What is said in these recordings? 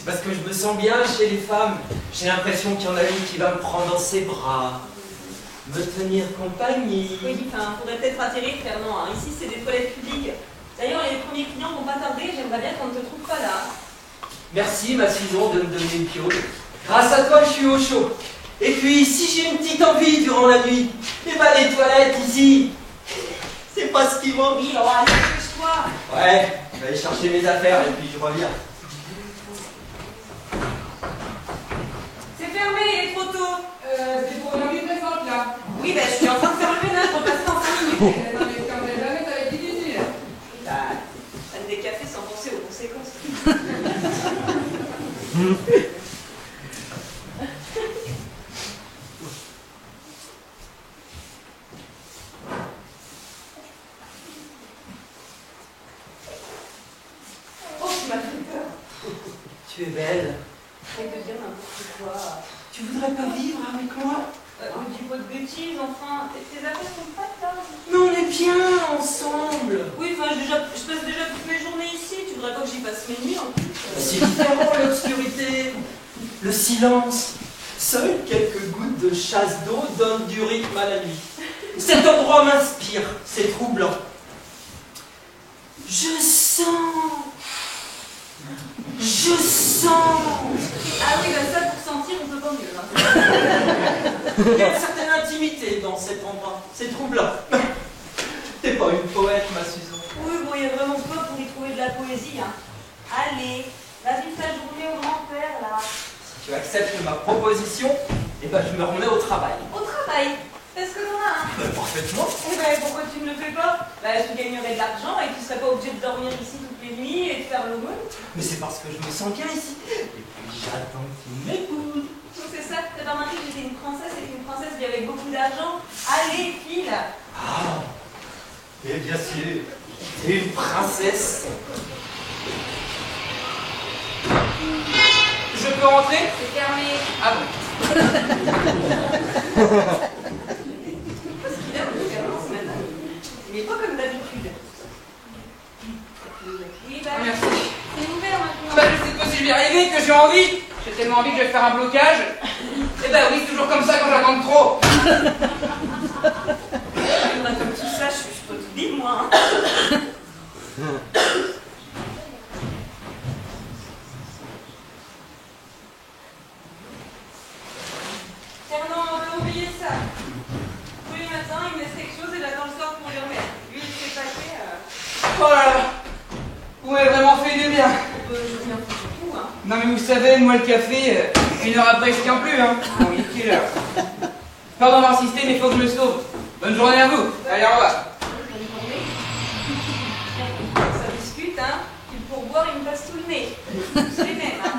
C'est parce que je me sens bien chez les femmes. J'ai l'impression qu'il y en a une qui va me prendre dans ses bras, me tenir compagnie. Oui, enfin, faudrait peut-être atterrir, Fernand. Hein. Ici, c'est des toilettes publiques. D'ailleurs, les premiers clients vont pas tarder. J'aimerais bien qu'on ne te trouve pas là. Merci, ma Susan, de me donner une piole. Grâce à toi, je suis au chaud. Et puis, si j'ai une petite envie durant la nuit, eh ben les toilettes ici, c'est pas ce qui manque. Oui, alors allez, couche-toi. Ouais, je vais aller chercher mes affaires et puis je reviens. C'est fermé, il est trop tôt. C'est pour la vie présente là. Oui, ben je suis en train de faire le ménage pour passer dans 5 minutes. Non mais quand même jamais ça va être difficile. Donne des cafés sans penser aux conséquences. Oh, tu m'as fait peur. Tu es belle. Arrête de dire n'importe quoi. Tu voudrais pas vivre avec moi? Ne dis pas de bêtises, enfin. Tes affaires sont pas là. Mais on est bien ensemble. Oui, enfin, je passe déjà toutes mes journées ici. Tu voudrais pas que j'y passe mes nuits en plus. C'est différent, l'obscurité, le silence. Seules quelques gouttes de chasse d'eau donnent du rythme à la nuit. Cet endroit m'inspire, c'est troublant. Je sens. Ah oui, bah ça, pour sentir, on peut pas mieux. Hein. Il y a une certaine intimité dans cet endroit. C'est troublant. T'es pas une poète, ma Susan. Oui, bon, il y a vraiment pas pour y trouver de la poésie. Hein. Allez, vas-y, ta journée au grand-père, là. Si tu acceptes ma proposition, eh ben je me remets au travail. Au travail. Est-ce que t'en as un? Parfaitement. Eh ben, pourquoi tu ne le fais pas? Bah, tu gagnerais de l'argent et tu serais pas obligé de dormir ici toutes les nuits et de faire l'aumône. Mais c'est parce que je me sens bien ici. Et puis j'attends qu'il m'écoute. C'est ça, t'as pas remarqué que j'étais une princesse et qu'une princesse vit avec beaucoup d'argent? Allez, file. Ah, et bien sûr, t'es une princesse. Je peux rentrer? C'est fermé. Ah bon. Qu'est-ce qu'il a, le Fernand, ce matin? Il est pas comme d'habitude. Oui, bah, Merci. c'est ouvert maintenant. Bah je sais pas si je vais y arriver, que j'ai envie. J'ai tellement envie que je vais faire un blocage. Eh ben oui, c'est toujours comme ça quand j'attends trop. Comme tout ça, je peux tout dire, moi. Hein. Fernand, on va oublier ça. Tous les matins, il me laisse quelque chose et j'attends le soir pour lui remettre. Lui, il s'est paqué. Oh là là. Vous m'avez vraiment fait du bien. Je viens pour tout, hein. Non mais vous savez, moi le café, une heure après je tiens plus, hein. Bon, il est quelle heure? Pardon d'avoir insisté, mais il faut que je me sauve. Bonne journée à vous. Allez, au revoir. Bonne journée. Ça discute, hein. Puis le pourboire, il me passe tout le nez. C'est les mêmes, hein.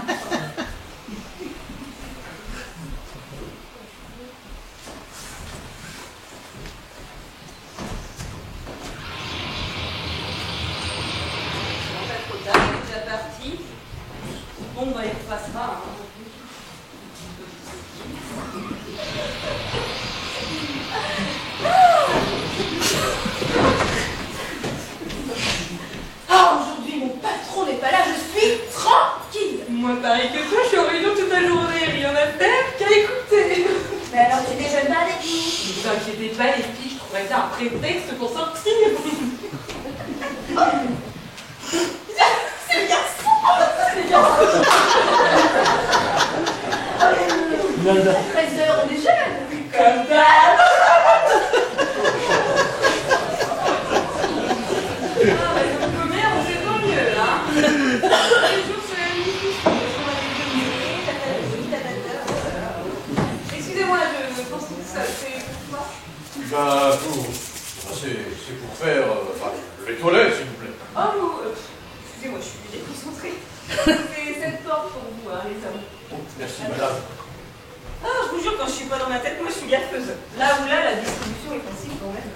Trop tard, il est déjà parti. Bon, bah, il passera, hein. Ah, aujourd'hui, mon patron n'est pas là, je suis tranquille. Moi pareil que toi, je suis en réunion toute la journée, rien à faire qu'à écouter. Mais alors, tu déjeunes pas avec nous? Ne vous inquiétez pas les filles, je trouverai ça un prétexte pour sortir. C'est le garçon. C'est le garçon. 13h, on est jeunes. Comme d'hab. Ah, bah, comme commère, on sait pas mieux, hein. Les jours, c'est la nuit. Excusez-moi, je pense que ça, c'est pourquoi? Bah, c'est pour faire enfin, les toilettes, s'il vous plaît. Oh, vous, excusez-moi, je suis déconcentrée. C'est cette porte pour vous, hein, les hommes. Merci, madame. Ah, je vous jure, quand je suis pas dans ma tête, moi je suis gaffeuse. Là ou là, la distribution est facile quand même.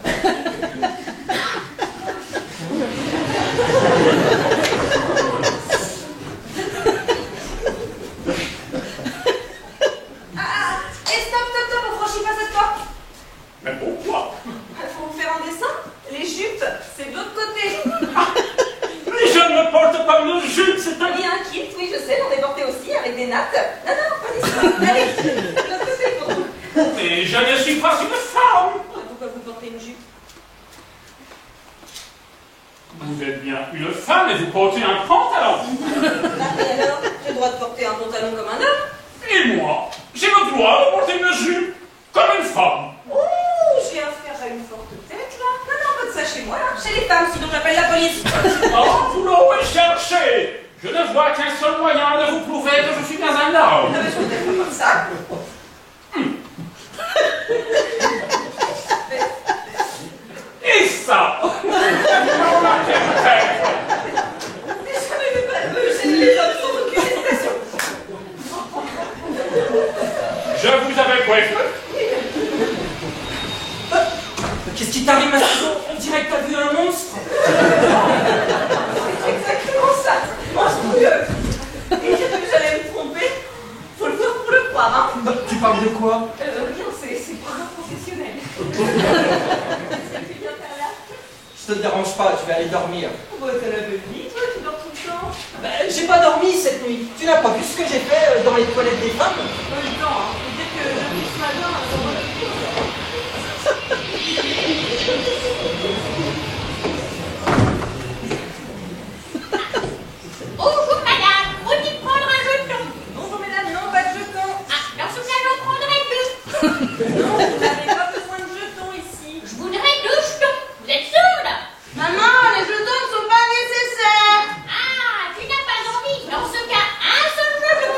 Et stop, on franchit pas cette porte. Mais pourquoi? Faut vous faire un dessin. Les jupes, c'est de l'autre côté. Les jeunes ne portent pas leurs jupes, c'est un... Il y a un kit, oui, je sais, j'en ai porté aussi. nattes. Non, non, pas d'ici. Allez, de l'autre côté pour vous. Mais je ne suis pas une femme. Pourquoi vous portez une jupe? Vous êtes bien une femme et vous portez un pantalon. Et alors, j'ai le droit de porter un pantalon comme un homme? Et moi, j'ai le droit de porter une jupe comme une femme. Oh, j'ai affaire à une forte tête, là. Non, non, pas de ça chez moi, là. Chez les femmes, sinon j'appelle la police. Oh, vous l'avez cherché. Je ne vois qu'un seul moyen de vous prouver que je suis bien un homme. Non, mais je ne pas comme ça. Et ça dans la tête. Mais ça ne veut pas chez les hommes sans aucune hésitation. Je vous avais prévenu. Qu'est-ce qui t'arrive, Massison? On dirait que t'as vu un monstre. C'est exactement ça. Monstrueux. Et j'ai cru que j'allais me tromper. Faut le voir pour le croire, hein. Tu parles de quoi? Rien, c'est pour un professionnel. Ça fait bien par là. Je te dérange pas, tu vas aller dormir. Bon, t'as la bonne vie, toi, tu dors tout le temps. Ben, j'ai pas dormi cette nuit. Tu n'as pas vu ce que j'ai fait dans les toilettes des femmes? Pas le temps, hein. Faut dire que depuis ce matin, ça va le Bonjour madame, faut-il prendre un jeton? Bonjour mesdames, non, pas de jetons. Ah, dans ce cas j'en prendrai deux. Non, vous n'avez pas besoin de jetons ici. Je voudrais deux jetons. Vous êtes sourde? Maman, les jetons ne sont pas nécessaires. Ah, tu n'as pas envie. Dans ce cas, un seul jeton.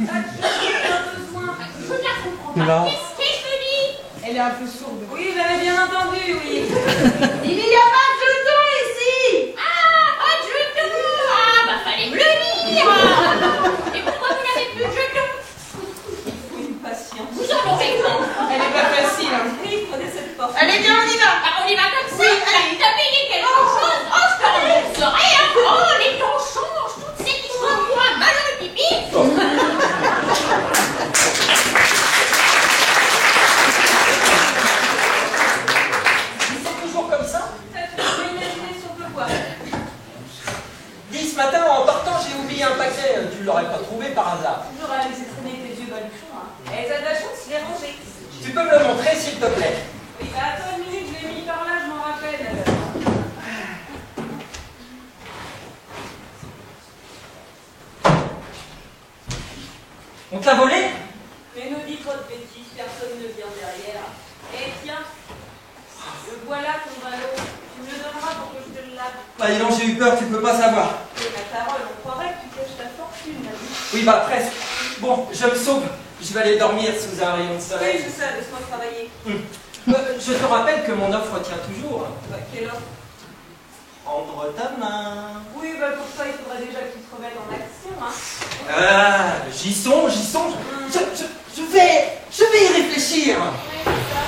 Pas de jetons, pas besoin. Je ne la comprends pas. Qu'est-ce qu'elle me dit? Elle est un peu sourde. Oui, j'avais bien entendu, oui. Il n'y a pas de jeton ici. Ah, pas de jeton. Ah, bah fallait me le dire. Et pourquoi vous n'avez plus de jeton? Faut une patience. Vous en aurez grand. Elle est pas facile, hein. Oui, prenez cette porte. Allez, viens, on y va. Ah, on y va comme ça. T'as payé quelque chose? Oh, je t'en rembourserai, hein. Oh, les temps changent. Toute cette histoire pour un mal au pipi. C'est toujours comme ça? Peut-être que je vais imaginer si on peut voir. Dis, ce matin, en partant, j'ai oublié un paquet. Tu l'aurais pas trouvé par hasard. Toujours à laisser traîner tes vieux baluchons, hein. Et ça de la chance, je l'ai rangé. Tu peux me le montrer, s'il te plaît? Oui, bah attends une minute, je l'ai mis par là, je m'en rappelle. On te l'a volé? Mais ne dis pas de bêtises, personne ne vient derrière. Eh tiens, le voilà ton ballon. Tu me le donneras pour que je te le lave. Bah, dis donc, j'ai eu peur, tu peux pas savoir. Et ma parole, on croirait que tu caches ta fortune, la vie. Oui, bah, presque. Bon, je me sauve. Je vais aller dormir sous un rayon de Oui, soleil. c'est ça, laisse-moi travailler. Je te rappelle que mon offre tient toujours. Bah, quelle offre? Prendre ta main. Oui, bah pour ça, il faudrait déjà que tu te remettes en action, hein. Ah, j'y songe, j'y songe. Je vais y réfléchir. Oui, c'est ça.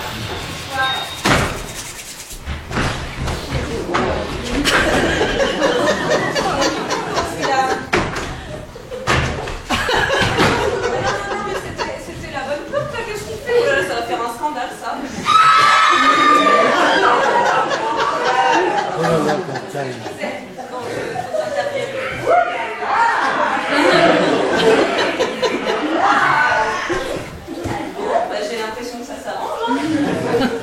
Voilà. C'est là. Non, mais c'était la bonne porte, là, qu'est-ce qu'il fait? Oh là là, ça va faire un scandale, ça. Bon, je t'interviens. Bah, j'ai l'impression que ça s'arrange, hein.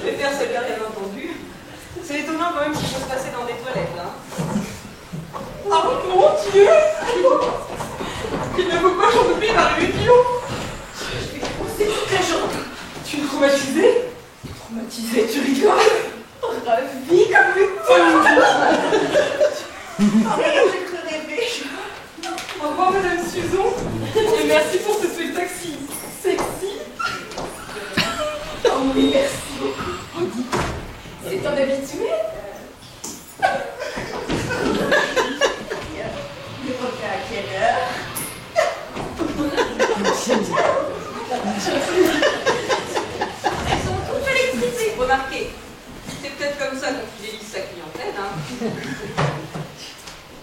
Je vais faire celle-là, bien entendu. C'est étonnant quand même ce qui peut se passer dans des toilettes, là. Oh mon Dieu. Il ne faut pas j'en oublie par le idiot. C'est toute la journée. Tu es traumatisée? Traumatisée, tu rigoles? Ravie comme une folle. Ah, mais j'ai cru rêver. Au revoir Madame Suzon. Et merci pour ce spectacle si sexy. Oh oui, merci beaucoup. C'est un habitué. Il revient à quelle heure? Elles sont toutes électriques, remarquez. C'est peut-être comme ça qu'on fidélise sa clientèle, hein.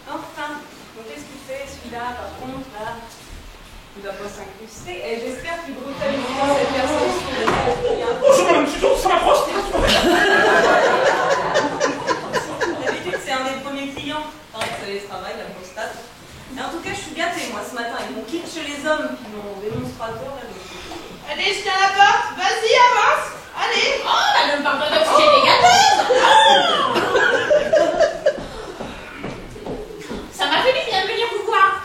Enfin, donc qu'est-ce qu'il fait celui-là, par contre, là? Il ne va pas s'incruster. Et j'espère qu'il brutalisera cette personne sur le client. Bonjour madame Suzon, ça m'approche. D'habitude, c'est un des premiers clients. Enfin, vous savez, ce travail, la prostate. Et en tout cas, je suis bien témoin Allez, je tiens la porte. Vas-y, avance. Allez. Oh, bah ne me parle pas de coucher des gâteaux. Ça m'a fait du bien de venir vous voir.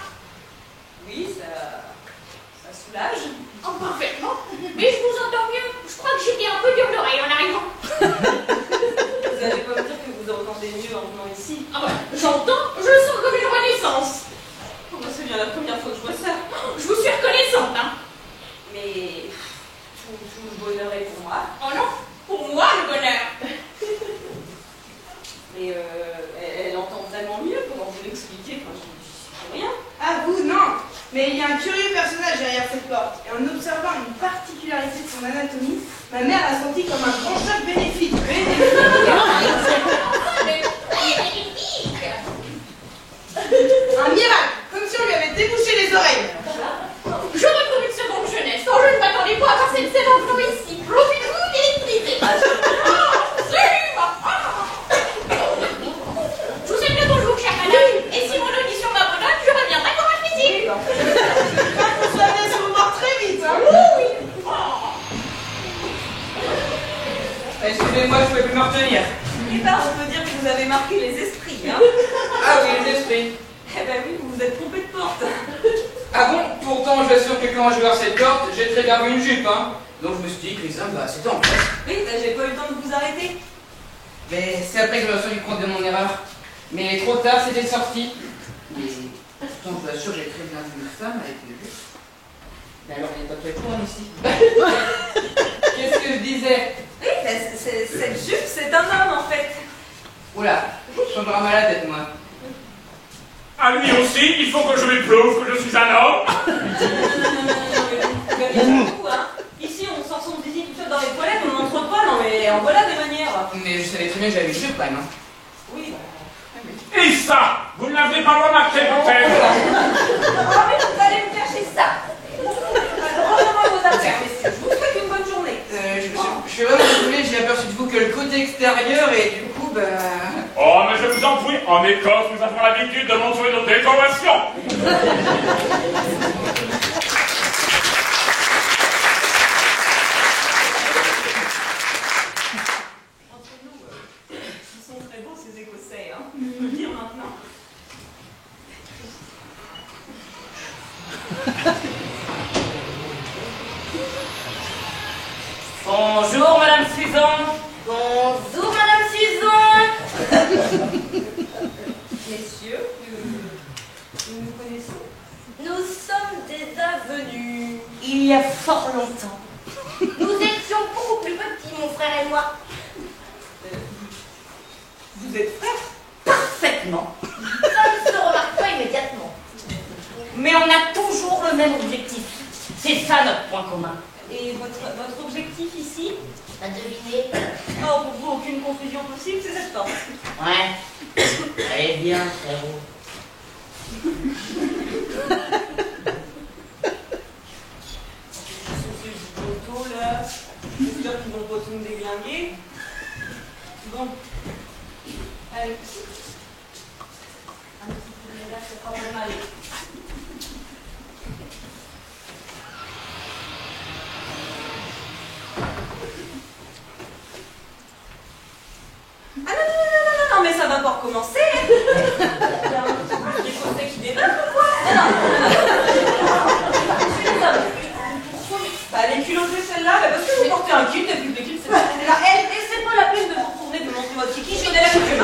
Oui, ça soulage. Oh, parfaitement. Mais je vous entends mieux. Je crois que j'étais un peu dur l'oreille en arrivant. Vous allez pas me dire que vous entendez mieux en venant ici. Ah ouais, j'entends, je le sens comme une renaissance. Oh, bah, c'est bien la première fois que je vois ça. Je vous suis reconnaissante, hein. Mais tout le bonheur est pour moi. Oh non, pour moi le bonheur. Mais elle entend vraiment mieux. Comment vous l'expliquez? Enfin, je sais rien. Ah, vous, non. Mais il y a un curieux personnage derrière cette porte. Et en observant une particularité de son anatomie, ma mère l'a senti comme un grand choc bénéfique. Un miracle, comme si on lui avait débouché les oreilles. Je retrouve une seconde jeunesse. Oh, je ne m'attendais pas à voir cette scène en ici. Profitez-vous d'électricité. Absolument. Je vous souhaite le bonjour, chère madame. Et si mon audition m'abandonne, je reviendrai pour un plaisir. Vous allez se revoir très vite, hein. Oui. Excusez-moi, je ne pouvais plus me retenir. Eh ben, on peut dire que vous avez marqué les esprits, hein. Ah oui, les esprits. Eh ben oui, vous vous êtes trompé de porte. Ah bon? Pourtant, je vous assure que quand j'ai ouvert cette porte, j'ai très bien vu une jupe, hein. Donc je me suis dit que l'examen, bah, c'était en place. Oui, ben, j'ai pas eu le temps de vous arrêter. Mais c'est après que je me suis rendu compte de mon erreur. Mais trop tard, c'était sorti. Mais pourtant, je vous assure, j'ai très bien vu une femme avec une jupe. Mais alors, il n'y a pas de point ici. Qu'est-ce que je disais? Oui, ben, cette jupe, c'est un homme, en fait. Oula, je changera mal la tête, moi. À lui aussi, il faut que je lui prouve que je suis un homme. Mais vous, hein. Ici, on sort son zizi tout seul dans les toilettes, on n'entre pas, non mais en voilà des manières. Mais je savais très bien que j'avais une jupe, quand même. Hein. Oui, bah... Et ça, vous ne l'avez pas remarqué peut-être. Ah, mais vous allez me cacher ça. Rendez-moi vos affaires, messieurs. Je vous souhaite une bonne journée. Je suis vraiment désolé, j'ai aperçu de vous que le côté extérieur et du coup, bah... Oh, mais je vous en prie, en Écosse, nous avons l'habitude de montrer nos décorations. Entre nous, ils sont très beaux ces Écossais, hein. Je peux le dire maintenant. Bonjour, Madame Suzanne. Bonjour, Madame Suzanne. Messieurs, nous nous connaissons? Nous sommes déjà venus il y a fort longtemps. Nous étions beaucoup plus petits, mon frère et moi. Vous êtes frères? Parfaitement. Ça ne se remarque pas immédiatement. Mais on a toujours le même objectif. C'est ça notre point commun. Et votre objectif ici? T'as deviné? Oh, pour vous, aucune confusion possible, c'est cette porte. Ouais. Allez, bien, frérot. Ce poteau là, j'espère qu'ils vont pas tout me déglinguer. Bon. Allez. Un petit peu de là, c'est pas mal. Ah non, mais ça va pas recommencer. Il y a un petit Écossais qui débarque ou quoi? Bah, elle est culottée celle-là, parce que vous portez un kit et puis le kit c'est pas. Alors, c'est pas la peine de vous retourner, de montrer votre kiki, je connais la coutume.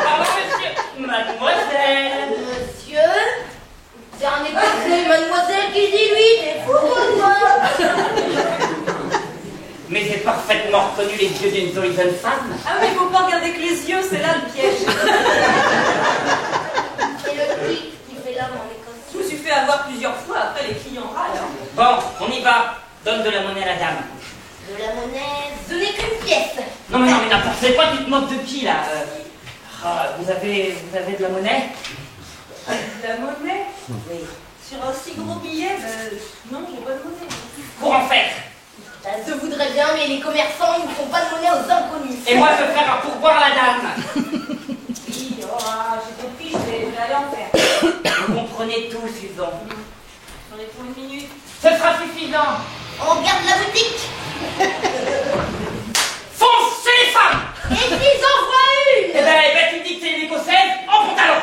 Pardon, monsieur. Mademoiselle. Monsieur. C'est un Écossais, mademoiselle qui dit lui, t'es fou, moi. Mais j'ai parfaitement reconnu les yeux d'une jolie jeune femme. Ah oui, il faut pas regarder que les yeux, c'est là le piège. C'est le kit qui fait l'homme en Écosse. Je me suis fait avoir plusieurs fois, après les clients râlent. Hein. Bon, on y va. Donne de la monnaie à la dame. De la monnaie, ce n'est qu'une pièce. Non, mais n'importe, c'est quoi, tu te moques de qui, là vous avez de la monnaie? De la monnaie? Oui. Sur un si gros billet, non, j'ai pas de monnaie. Pour en faire. Ça se voudrait bien, mais les commerçants, ils ne font pas de monnaie aux inconnus. Et moi, je veux faire un pourboire à la dame. Oui, oh, j'ai compris, je vais aller en faire. Vous comprenez tout, Suzanne. J'en ai pour une minute. Ce sera suffisant. On garde la boutique. Foncez les femmes! Et s'ils en voient une? Eh ben, tu dis que c'est une écossaise en pantalon!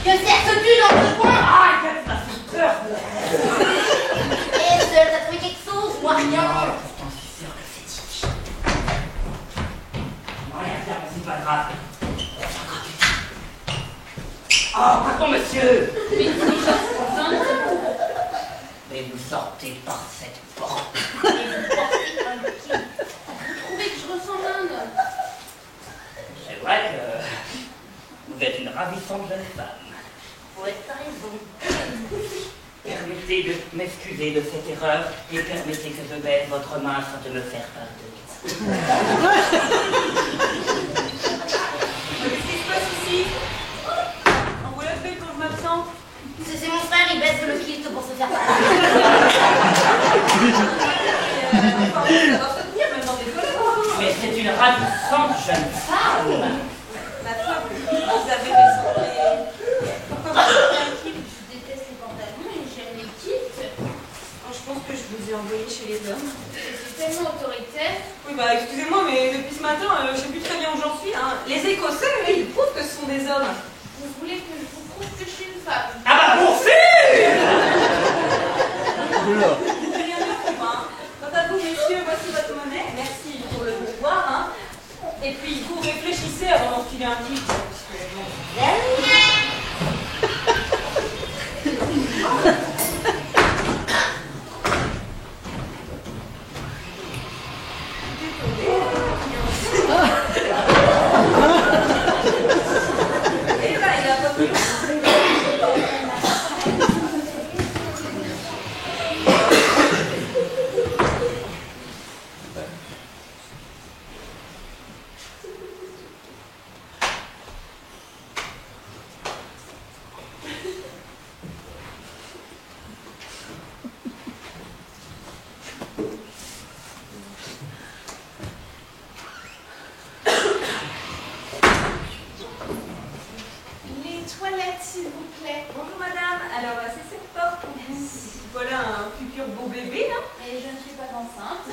Que cerces-tu dans ce coin? Ah, quelle m'a fait peur! Est-ce que t'as trouvé quelque chose ou rien? Pourtant, je suis sûr que c'est Titi. Rien à faire, mais c'est pas grave. Oh, pardon, monsieur! Mais déjà, Mais vous sortez par cette porte. Et vous portez un qui? vous trouvez que je ressemble à un homme? C'est vrai que vous êtes une ravissante jeune femme. Ouais, t'as raison. Permettez de m'excuser de cette erreur et permettez que je baise votre main sans te me faire pardonner. Qu'est-ce qui se passe ici? On vous l'a fait quand je m'absente? C'est mon frère, il baisse le kilt pour se faire parler. Ça va se tenir même dans des colères. Mais c'est une ravissante jeune femme. Ma foi, vous avez raison, mais pourquoi vous portez un kilt? Je déteste les pantalons et j'aime les kilts. Je pense que je vous ai envoyé chez les hommes. C'est tellement autoritaire. Oui, bah excusez-moi, mais depuis ce matin, je sais plus très bien où j'en suis. Hein. Les Écossais, eux, ils prouvent que ce sont des hommes. Vous voulez que je vous prouve que je suis une femme? Ah bah poursuis! Rien de fou, hein. Quant à vous, messieurs, voici votre monnaie. Merci pour le pourboire, hein. Et puis, vous réfléchissez avant d'enfiler un kilt. Parce que, bon, et là, il a pas pu. Les toilettes, s'il vous plaît. Bonjour madame, alors c'est cette porte. Voilà un futur beau bébé là. Et je ne suis pas enceinte.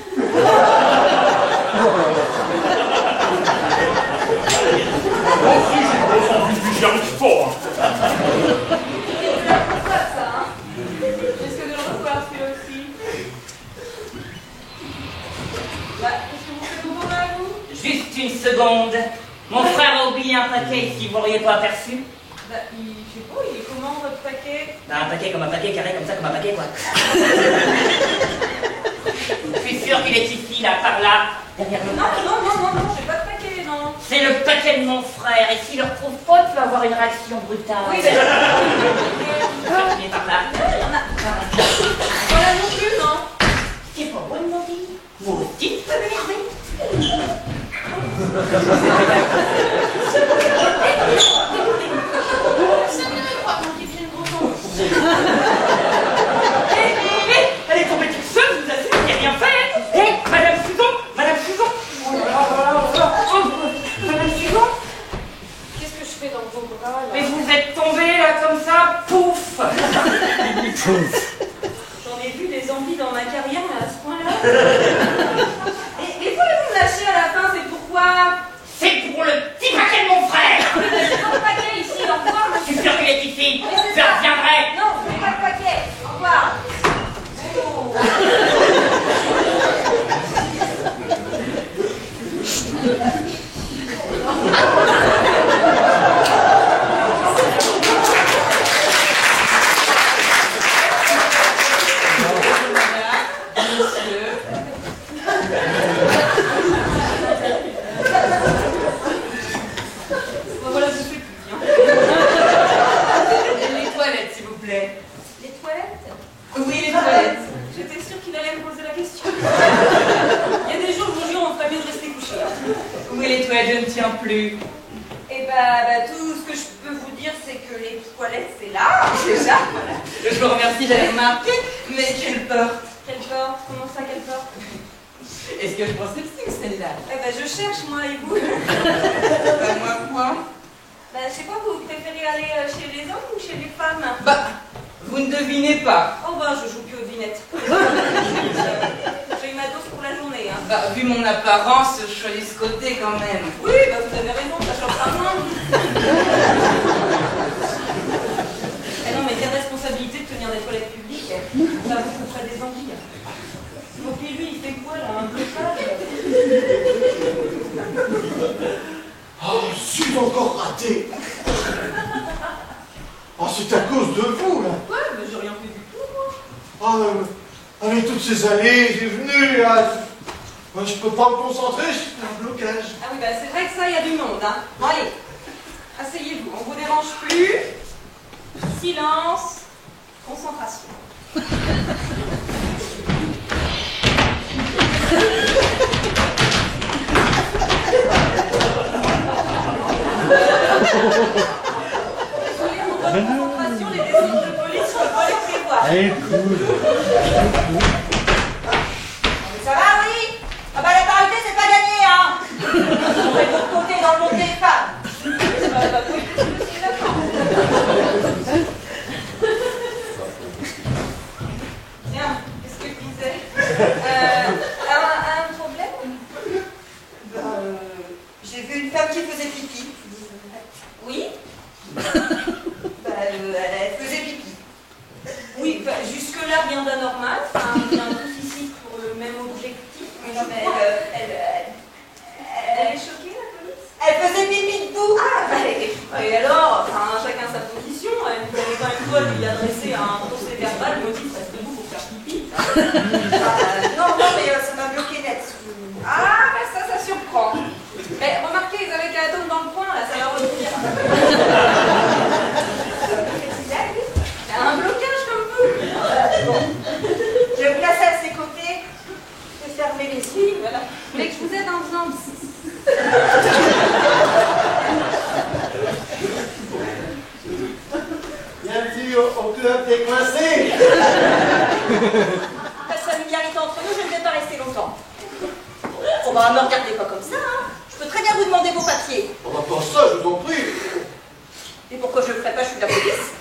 Pourquoi ça hein? Risque de le revoir celui-là aussi. Bah, qu'est-ce que vous faites au là vous? Juste une seconde. Mon frère a oublié un paquet ici, vous l'auriez pas aperçu? Bah, je sais pas, il est comment votre paquet? Bah, un paquet comme un paquet, carré comme ça, comme un paquet quoi. Je suis sûr qu'il est ici, là, par là, derrière le Non, j'ai pas de paquet, non. C'est le paquet de mon frère, et s'il le retrouve pas, tu vas avoir une réaction brutale. Oui, mais Il est par là. voilà non plus, non. C'est pas bon, mon dit. Vous aussi, tu peux m'énerver. Personne ne me croit quand ils viennent gros temps. Elle est tombée toute seule, vous asseyez, il n'y a rien fait. Hé, Madame Suzon, Madame Suzon. Oh là là là là. Oh, Madame Suzon. Qu'est-ce que je fais dans vos bras là? Mais vous êtes tombée là comme ça, pouf. J'en ai vu des envies dans ma carrière à ce point-là. Et pourquoi vous me lâchez à la fin, c'est pourquoi? C'est pour le petit paquet de mon frère. J'ai pas de paquet ici, au revoir, Je suis monsieur. sûr qu'il est ici. Oui, c'est Je ça. reviendrai. Non, je n'ai pas de paquet. Au revoir. Oh. Voilà, je fais plus bien. Les toilettes, s'il vous plaît. Les toilettes? Oui, les toilettes. J'étais sûre qu'il allait me poser la question. Il y a des jours, je vous jure, on ferait mieux de rester couché. Oui, les toilettes, je ne tiens plus. Et bah, tout ce que je peux vous dire, c'est que les toilettes, c'est là, déjà. Je vous remercie, j'avais remarqué, mais quelle porte. Quelle porte? Comment ça, quelle porte? Est-ce que je pense que c'est celle-là? Eh ben, je cherche, moi, et vous? Bah, moi, quoi? Ben, je sais pas, vous préférez aller chez les hommes ou chez les femmes? Bah, vous ne devinez pas. Oh, ben, je joue plus aux devinettes. J'ai eu ma dose pour la journée, hein. Bah, vu mon apparence, je choisis ce côté quand même. Oui, bah, vous avez raison, ça change pas moins. Eh non, mais quelle responsabilité de tenir des toilettes publiques. Ça vous ferait des envies. Donc, lui, il fait quoi, là? Un blocage? Oh, je suis encore raté. Oh, c'est à cause de vous, là. Ouais, mais j'ai rien fait du tout, moi. Ah, avec toutes ces années, j'ai venu, là. Moi, je peux pas me concentrer, j'ai un blocage. Ah oui, bah, c'est vrai que ça, il y a du monde, hein. Bon, allez, asseyez-vous, on vous dérange plus. Silence, concentration. Pour votre concentration, les descentes de police, je peux pas les prévoir. Ça va, oui? Ah bah la parité, c'est pas gagné, hein. On est de l'autre côté dans le monde des femmes. Tiens, qu'est-ce que je disais? Un problème? J'ai vu une femme qui faisait pipi. Oui? Elle faisait pipi. Oui, bah, jusque-là, rien d'anormal. Enfin, on vient tous ici pour le même objectif. Mais Non, mais elle est choquée, la police? elle faisait pipi debout. Ah, et alors, enfin, chacun sa position. Vous avez quand même quoi lui adresser un procès verbal, motif, reste debout pour faire pipi. Non, mais ça m'a bloqué net. Ah, ben ça surprend. Mais remarquez, ils avaient qu'un atome dans le coin, là, ça leur retire. Un blocage comme vous. Bon. Je vais me placer à ses côtés et fermer les yeux. Voilà. Mais que je vous aide en faisant. Bienvenue au club des coincés. La familiarité entre nous, je ne vais pas rester longtemps. Oh bah, ne me regardez pas comme ça, hein. Je peux très bien vous demander vos papiers. On va pas ça, je vous en prie. Et pourquoi je le ferais pas, je suis de la police.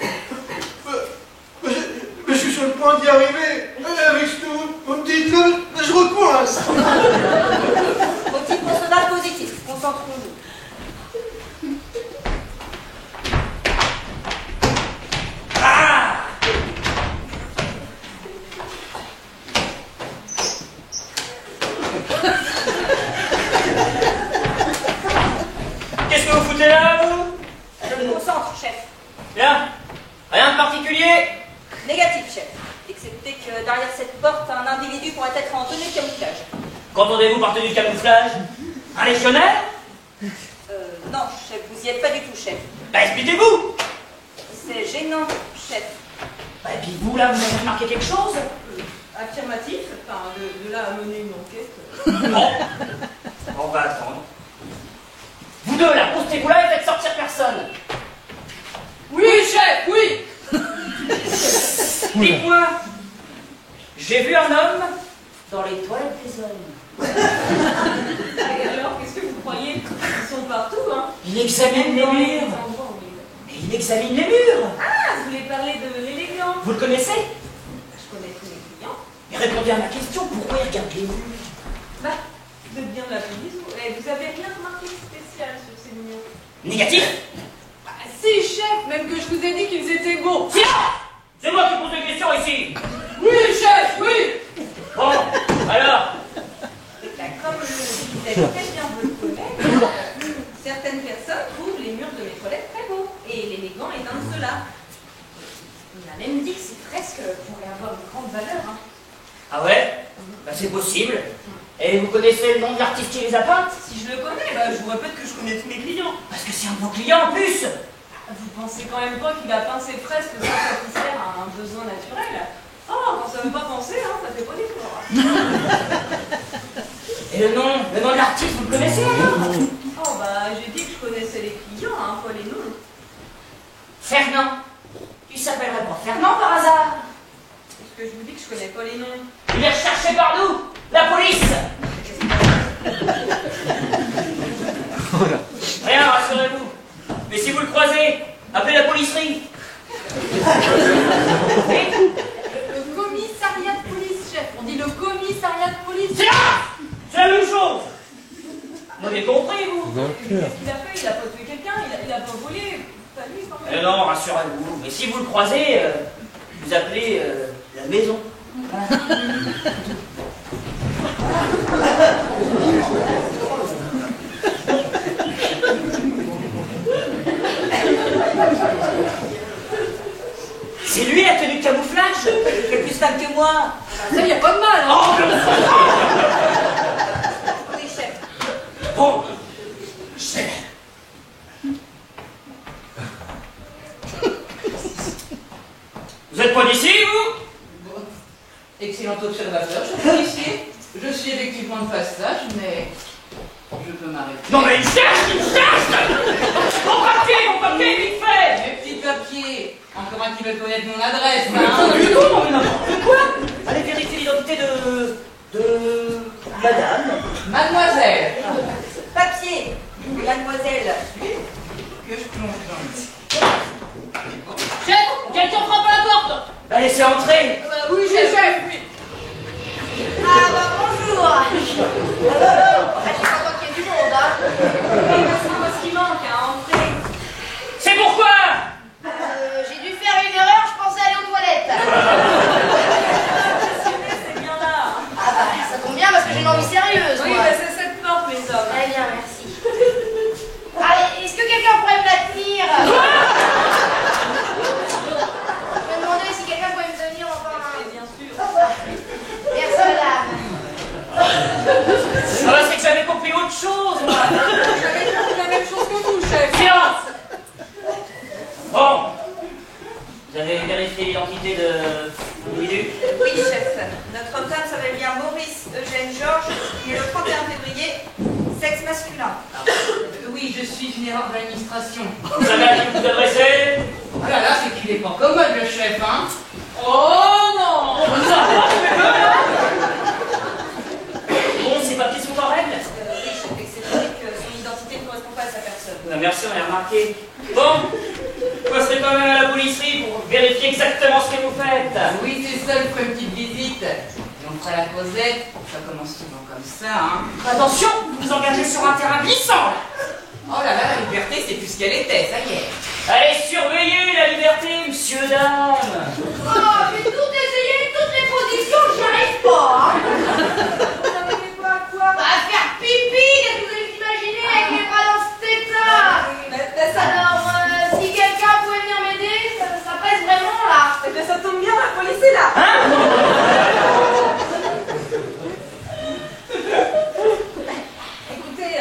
Mais je suis sur le point d'y arriver. Avec ce que vous me dites là, je recoince. Motif consonant positif, concentrons-nous. Qu'est-ce que vous foutez là, vous? Je me concentre, chef. Bien. Rien de particulier? Négatif, chef. Excepté que derrière cette porte, un individu pourrait être en tenue de camouflage. Qu'entendez-vous par tenue de camouflage? Un légionnaire? Non, chef, vous y êtes pas du tout, chef. Bah, expliquez-vous! C'est gênant, chef. Bah, et puis vous, là, vous avez remarqué quelque chose? Affirmatif, enfin, de là à mener une enquête. Bon. On va attendre. Vous deux, là, postez-vous là et faites sortir personne. Oui, chef, oui. Dites-moi, j'ai vu un homme dans les toilettes des hommes. Et alors, qu'est-ce que vous croyez? Ils sont partout, hein. Il examine les Dans les murs. endroits où Et il examine les murs. Ah, vous voulez parler de l'élégant? Vous le connaissez? Je connais tous mes clients. Et répondez à ma question, pourquoi il regarde les murs? Bah, vous êtes bien de la police, vous. Et vous avez rien remarqué de spécial sur ces murs? Négatif. Bah, si, chef, même que je vous ai dit qu'ils étaient beaux. Silence! C'est moi qui pose des questions ici. Oui, chef, oui. Bon, alors, Bah, comme je le disais très bien votre collègue, certaines personnes trouvent les murs de mes toilettes très beaux. Et l'élégant est un de ceux-là. On a même dit que ces fresques pourraient avoir une grande valeur. Hein. ah ouais? Bah, c'est possible. Et vous connaissez le nom de l'artiste qui les a peintes? Si je le connais, bah, je vous répète que je connais tous mes clients. Parce que c'est un de vos clients en plus. Vous pensez quand même pas qu'il a peint ses fresques sans satisfaire à un besoin naturel? Oh, quand ça veut pas penser, hein, ça fait pas d'effort. Et le nom de l'artiste, vous le connaissez alors? Oh, bah, j'ai dit que je connaissais les clients, hein, pas les noms. Fernand. Tu s'appellerais pas Fernand par hasard? Est-ce que je vous dis que je connais pas les noms? Il est recherché par nous, la police. Qu'est-ce Rien, rassurez-vous. Mais si vous le croisez, appelez la policerie. Le commissariat de police, chef. On dit le commissariat de police. Silence! C'est la même chose. Vous avez compris, vous? Qu'est-ce qu'il a fait? Il a pas tué quelqu'un, il a pas volé. Pas lui, quand même. Non, rassurez-vous. Mais si vous le croisez, vous appelez la maison. C'est lui la tenue de camouflage. Il fait plus femme que moi. Ça, y a pas de mal, hein. Oh, Oui, chef. bon, chef. Vous êtes pas d'ici, vous? Bon. Excellent observateur, je suis ici. Je suis effectivement de passage, mais je peux m'arrêter. Non mais il cherche! Mon papier, vite fait! Mes petits papiers. Encore un qui veut connaître mon adresse, hein. Du tout, non mais n'importe quoi! Allez vérifier l'identité de madame. Mademoiselle. Papier. Mademoiselle. Que je plonge dans le... Chef, quelqu'un frappe à la porte. Bah laissez entrer! Oui, chef. Oui. Ah bah bonjour. Ah, je suis content qu'il y ait du monde, hein. C'est moi ce qui manque, hein, entrer. C'est pourquoi? J'ai dû faire une erreur, je pensais aller aux toilettes. C'est bien là. Ah bah, ça tombe bien parce que j'ai une envie sérieuse, Oui, moi. bah c'est cette porte, mes hommes. Très bien, merci. Ah, est-ce que quelqu'un pourrait me la tenir? Je me demandais si quelqu'un pouvait me tenir enfin. Bien sûr. Merci, madame. Ah bah c'est que j'avais compris autre chose, moi! J'avais compris la même chose que vous, chef. Silence! Bon. Vous avez vérifié l'identité de l'individu? Oui, chef. Notre homme s'appelle bien Maurice Eugène Georges. Il est le 31 février. Sexe masculin. Oui, je suis une erreur de l'administration. Vous savez à qui vous adressez? Oh là là, c'est qu'il est pas commode, le chef, hein. Oh non! Bon, ces papiers sont en règle? Oui, chef, c'est vrai que son identité ne correspond pas à sa personne. Merci, on a remarqué. Bon, je passerai quand même à la policerie pour vérifier exactement ce que vous faites. Oui, c'est ça, je ferai une petite visite. Et on fera la causette. Ça commence souvent comme ça, hein. Attention, vous vous engagez sur un terrain glissant. Oh là là, la liberté, c'est plus ce qu'elle était, ça y est. Allez, surveillez la liberté, monsieur, dame. Oh, j'ai tout essayé, toutes les positions, j'y arrive pas, hein. Vous n'arrivez pas à quoi? Bah, à faire pipi, qu'est-ce que vous allez vous imaginer avec les bras dans ce tétard? Mais ça, Alors, si quelqu'un pouvait venir m'aider, ça pèse vraiment, là. ça tombe bien, la police est là. Hein? Écoutez,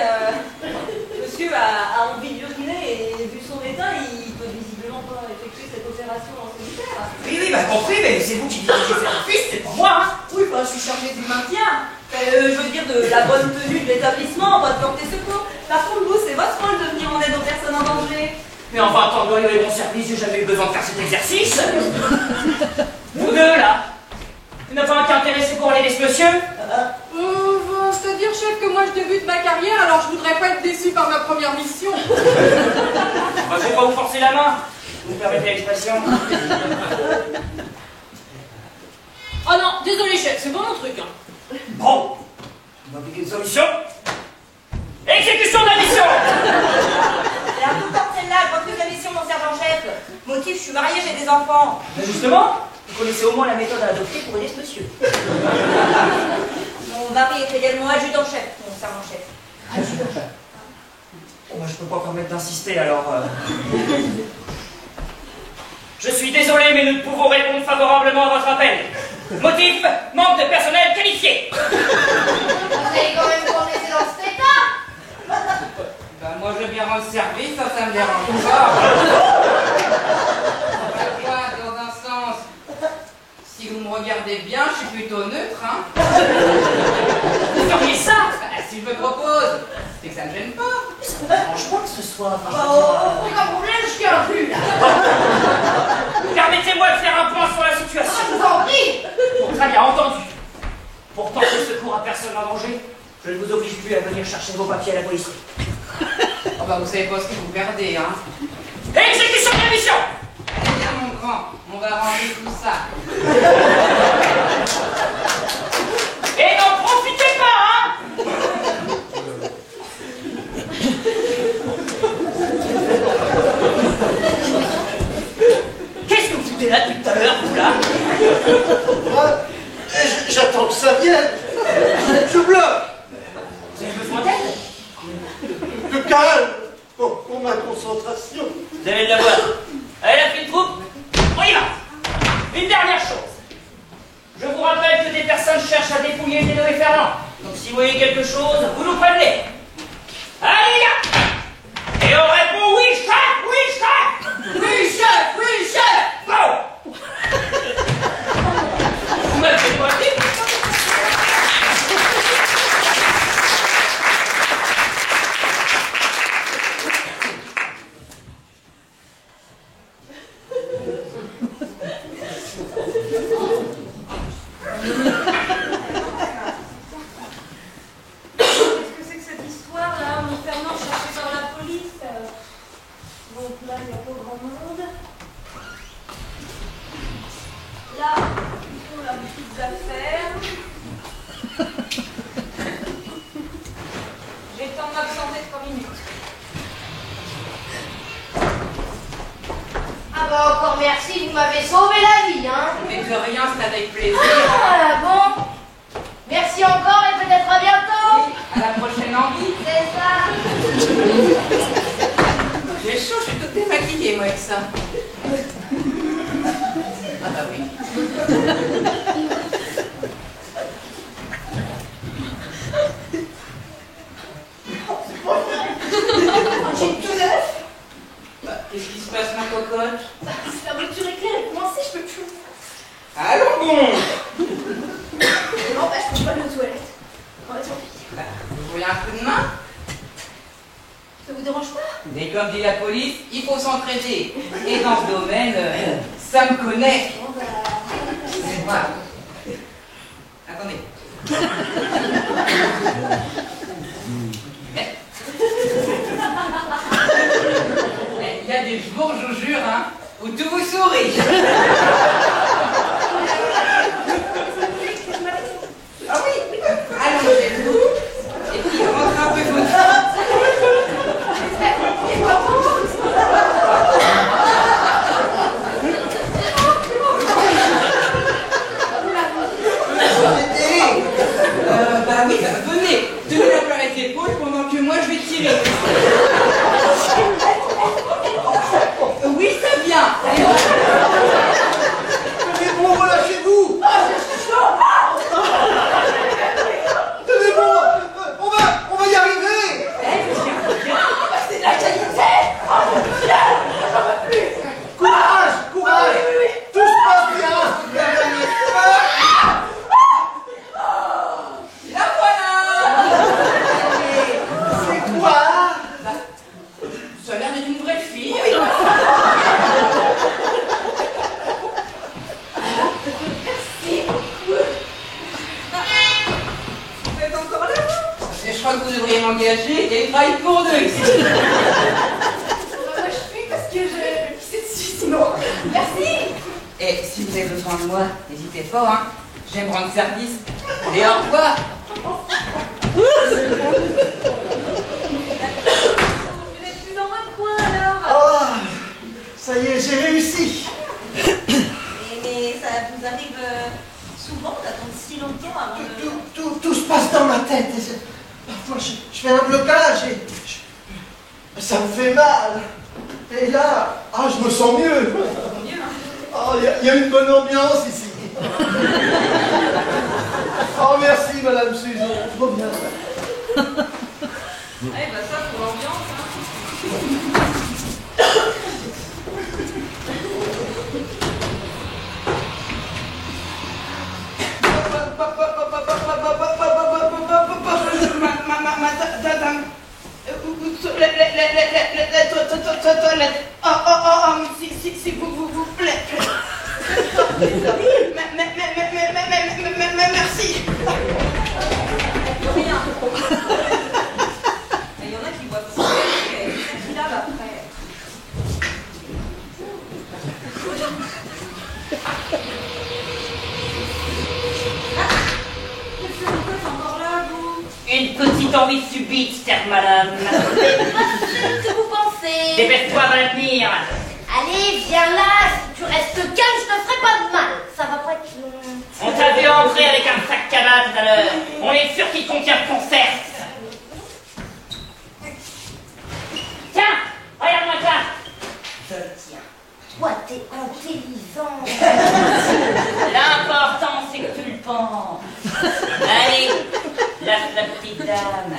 monsieur a envie d'uriner et vu son état, il peut visiblement pas effectuer cette opération en solitaire. Oui, bah compris, mais c'est vous qui dirigez cette office, c'est pas moi, hein. Oui, bah, je suis chargée du maintien. Je veux dire de la bonne tenue de l'établissement, pas de porter secours. Par contre, vous, c'est votre rôle de venir en aide aux personnes en danger. Mais enfin, tant que et mon service, j'ai jamais eu besoin de faire cet exercice. Vous deux, là, vous n'avez pas été intéressé pour l'aider ce monsieur? C'est-à-dire, chef, que moi je débute ma carrière, alors je voudrais pas être déçu par ma première mission. Moi, je vais pas vous forcer la main. Vous me permettez l'expression? Oh non, désolé, chef, c'est pas mon truc, hein. Bon, on va appliquer une solution. Exécution de la mission. Elle est un peu forte celle-là, je refuse la mission, mon sergent-chef. Motif, je suis mariée, j'ai des enfants. Mais justement, vous connaissez au moins la méthode à adopter pour aider ce monsieur. Mon mari est également adjudant-chef, mon sergent-chef. Adjudant-chef. Oh, moi, je peux pas permettre d'insister, alors... Je suis désolé, mais nous ne pouvons répondre favorablement à votre appel. Motif, manque de personnel qualifié. Vous allez quand même pas me laisser dans cet état. Bah, moi, je veux bien rendre service, ça me dérange pas. Quoi, dans un sens, si vous me regardez bien, je suis plutôt neutre, hein. Vous feriez ça? Si je me propose, c'est que ça me gêne pas. Ça ne dérange pas que ce soit... Aucun problème, je tiens plus, là. Permettez-moi de faire un point sur la situation. Je vous en prie. Bon, très bien entendu. Pour porter secours à personne en danger, Je ne vous oblige plus à venir chercher vos papiers à la police. Oh bah vous savez pas ce que vous perdez, hein. Exécution de la mission! Allez bien mon grand, on va ranger tout ça. Et n'en profitez pas, hein! Qu'est-ce que vous foutez là depuis tout à l'heure, vous là? Moi, j'attends que ça vienne. Je bloque. Vous avez besoin d'aide? De calme pour ma concentration. Vous allez l'avoir. Allez, la petite troupe, on y va. Une dernière chose. Je vous rappelle que des personnes cherchent à dépouiller Nino et Fernand. Donc si vous voyez quelque chose, vous nous prévenez. Allez, les gars! Et on répond oui, chef! Oui, chef! Oui, chef! Oui, chef! Go! Vous m'avez fait quoi dire? Merci, vous m'avez sauvé la vie, hein. Mais de rien, c'est avec plaisir. Ah, bon. Merci encore et peut-être à bientôt. Oui, à la prochaine envie. C'est ça. J'ai chaud, je suis toute démaquillée, moi, avec ça. Ah bah oui. J'ai tout neuf. Bah, qu'est-ce qui se passe, ma cocotte? La voiture est claire, elle commence, je peux plus. Allons bon. Non, bah, je peux pas aller aux toilettes. Oh, tant pis. Bah, vous voulez un coup de main? Ça vous dérange pas? Mais comme dit la police, il faut s'entraider. Et dans ce domaine, ça me connaît. Bon, bah... C'est moi. Attendez. Il y a des jours, je vous jure, hein, où tout vous sourit. Ah oui, allongez-vous. Et puis rentrez un peu vos bah oui, venez, tenez la planète l'épaule pendant que moi je vais tirer. Oui, c'est bien. Allez, Tenez bon, relâchez-vous. Tenez bon, on va y arriver. C'est de la qualité. Courage, courage. Tout se passe bien. la voilà. C'est quoi? Ça a l'air d'être une vraie fille. Vous êtes encore là, vous? Et je crois que vous devriez m'engager. Il y a une travail pour deux ici. Moi, je fuis parce que je pissais dessus, sinon. Merci. Et si vous avez besoin de moi, n'hésitez pas, hein. J'aime rendre service. Et au revoir. Vous n'êtes plus dans votre coin, alors? Ah, ça y est, j'ai réussi. Mais ça vous arrive souvent d'attendre si longtemps avant de... Tout se passe dans ma tête. Parfois, je fais un blocage et ça me fait mal. Et là, je me sens mieux. Oh, il y a une bonne ambiance ici. Oh, merci, Madame Susan. Trop bien. Eh ben ça, pour l'ambiance, hein. Madame, toilette. Si vous plaît. Merci. Rien. petite envie subite, chère madame. Ce que vous pensez. Dépêche-toi, va la tenir. Allez, viens là. Si tu restes calme, je te ferai pas de mal. Ça va pas être long. On t'a vu entrer avec un sac cabas tout à l'heure. On est sûr qu'il contient ton cerf. Tiens, regarde-moi ça. Je le tiens. Toi, t'es intelligent. L'important, c'est que tu le penses. Allez, lâche la petite dame.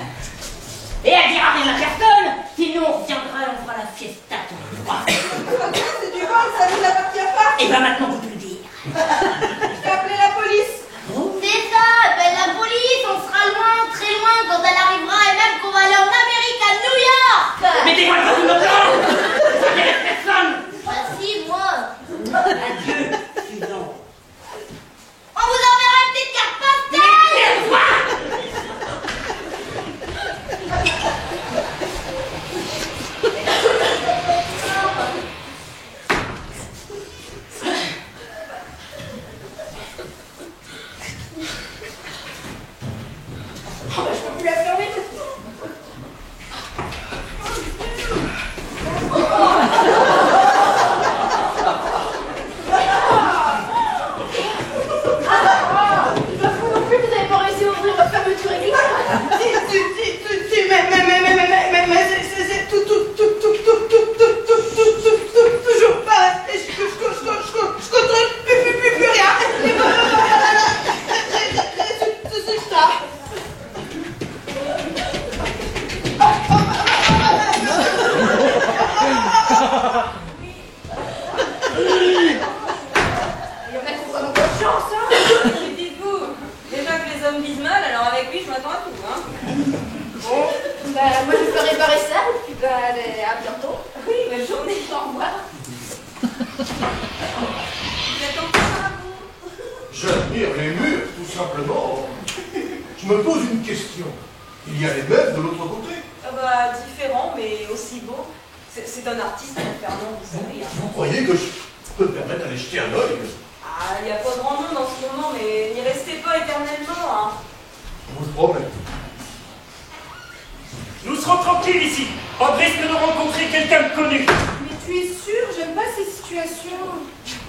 Et elle dira rien à personne, sinon on reviendra et on fera la fiesta tout droit. C'est du vol, ça nous appartient pas. Et ben maintenant, vous pouvez le dire. Je vais appeler la police. C'est ça, appelle la police. On sera loin, très loin quand elle arrivera et même qu'on va aller en Amérique, à New York. Mettez-moi le coup de notre temps. Ça n'intéresse personne. Bah si, moi. Adieu, suivant. On vous enverra une petite carte postale. Oh, bah, je peux plus la fermer. Toujours pas. Je contrôle plus rien. C'est ça. Il y en a qui ont vraiment pas de chance, hein. Mais dites-vous, déjà que les hommes disent mal, alors avec lui, je m'attends à tout, hein. Bon, bah, moi je peux réparer ça, et puis bah, allez, à bientôt. Oui, bonne journée. Au revoir. Vous êtes encore à vous. J'admire les murs, tout simplement. Je me pose une question. Il y a les meubles de l'autre côté. Ah bah, différent, mais aussi beau. C'est un artiste, Fernand, vous savez. Hein. Vous croyez que je peux me permettre d'aller jeter un œil? Ah, il n'y a pas grand monde en ce moment, mais n'y restez pas éternellement, hein. Je vous le promets. Nous serons tranquilles ici, au risque de rencontrer quelqu'un de connu. Mais tu es sûr, j'aime pas ces situations.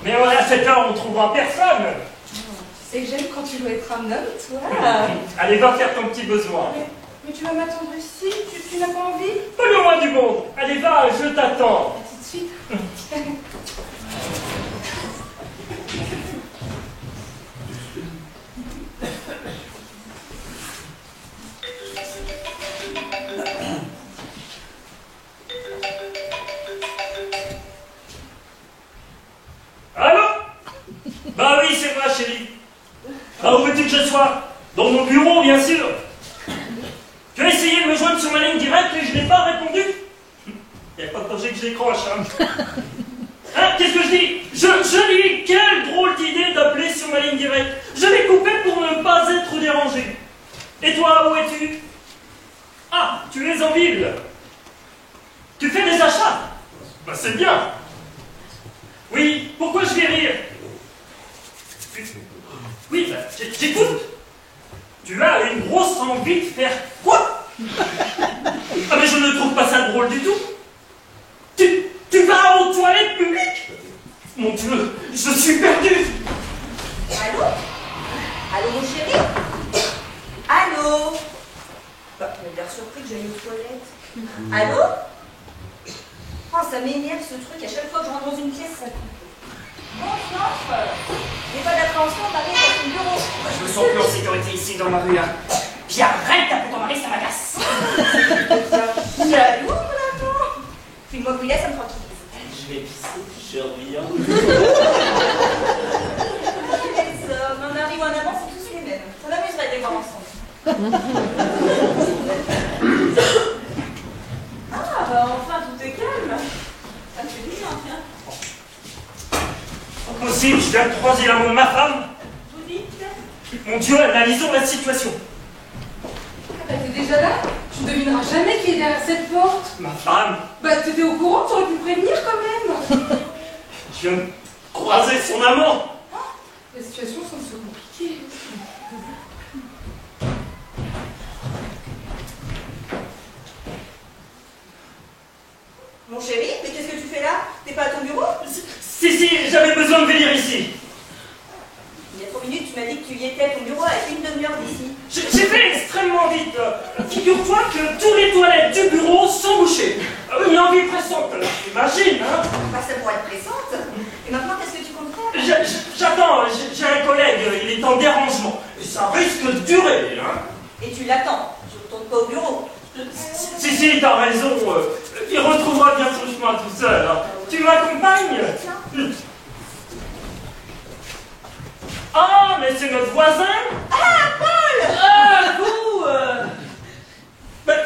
Mais à cette heure, on trouvera personne. Tu sais que j'aime quand tu dois être un homme, toi. Allez, va faire ton petit besoin. Mais tu vas m'attendre ici, tu n'as pas envie? Pas le moins du monde. Allez, va, je t'attends. Tout de suite. Allô? Bah oui, c'est moi, chérie. Ah, où veux-tu que je sois? Dans mon bureau, bien sûr. Tu as essayé de me joindre sur ma ligne directe et je n'ai pas répondu? Il n'y a pas de danger que je décroche, hein. Hein, qu'est-ce que je dis? Je dis, quelle drôle d'idée d'appeler sur ma ligne directe. Je l'ai coupée pour ne pas être dérangé. Et toi, où es-tu? Ah, tu es en ville. Tu fais des achats? Bah c'est bien. Oui, pourquoi je vais rire? Oui, bah, j'écoute. Tu as une grosse envie de faire quoi? Ah mais je ne trouve pas ça drôle du tout. Tu vas aux toilettes publiques? Mon Dieu, je suis perdu. Allô? Allô, mon chéri? Allô? Bah, tu m'as l'air surpris que j'aille aux toilettes. Allô? Oh, ça m'énerve ce truc. À chaque fois que je rentre dans une pièce, ça coupe. Bonsoir. J'ai pas d'appréhension, t'arrives dans ton bureau. Je me sens plus en sécurité ici dans ma rue. Hein. Puis arrête d'appeler ton mari, ça m'agace. Jaloux, mon enfant. File-moi bouillet, ça me tranquillise. Je vais pisser, je reviens. Un mari ou un amant, c'est tous les mêmes. Ça m'amuserait de les voir ensemble. Ah, bah enfin, tout est calme. Ça me fait du bien, tiens. Impossible, je viens de croiser l'amour de ma femme. Vous dites? Mon Dieu, analysons la situation. Ah bah t'es déjà là? Tu ne devineras jamais qui est derrière cette porte. Ma femme, Bah t'étais au courant, tu aurais pu prévenir quand même. je viens de croiser son amant. La situation semble se compliquer. figure-toi que tous les toilettes du bureau sont bouchées. Une envie pressante, alors t'imagines, hein? Bah, ça pourrait être pressante. Et maintenant, qu'est-ce que tu comptes faire? J'attends, j'ai un collègue, il est en dérangement. Et ça risque de durer, hein? Et tu l'attends, tu ne retournes pas au bureau. Si, t'as raison. Il retrouvera bien son chemin tout seul. Hein. Tu m'accompagnes? Ah, mais c'est notre voisin. Ah, Paul! Ah, vous Ben,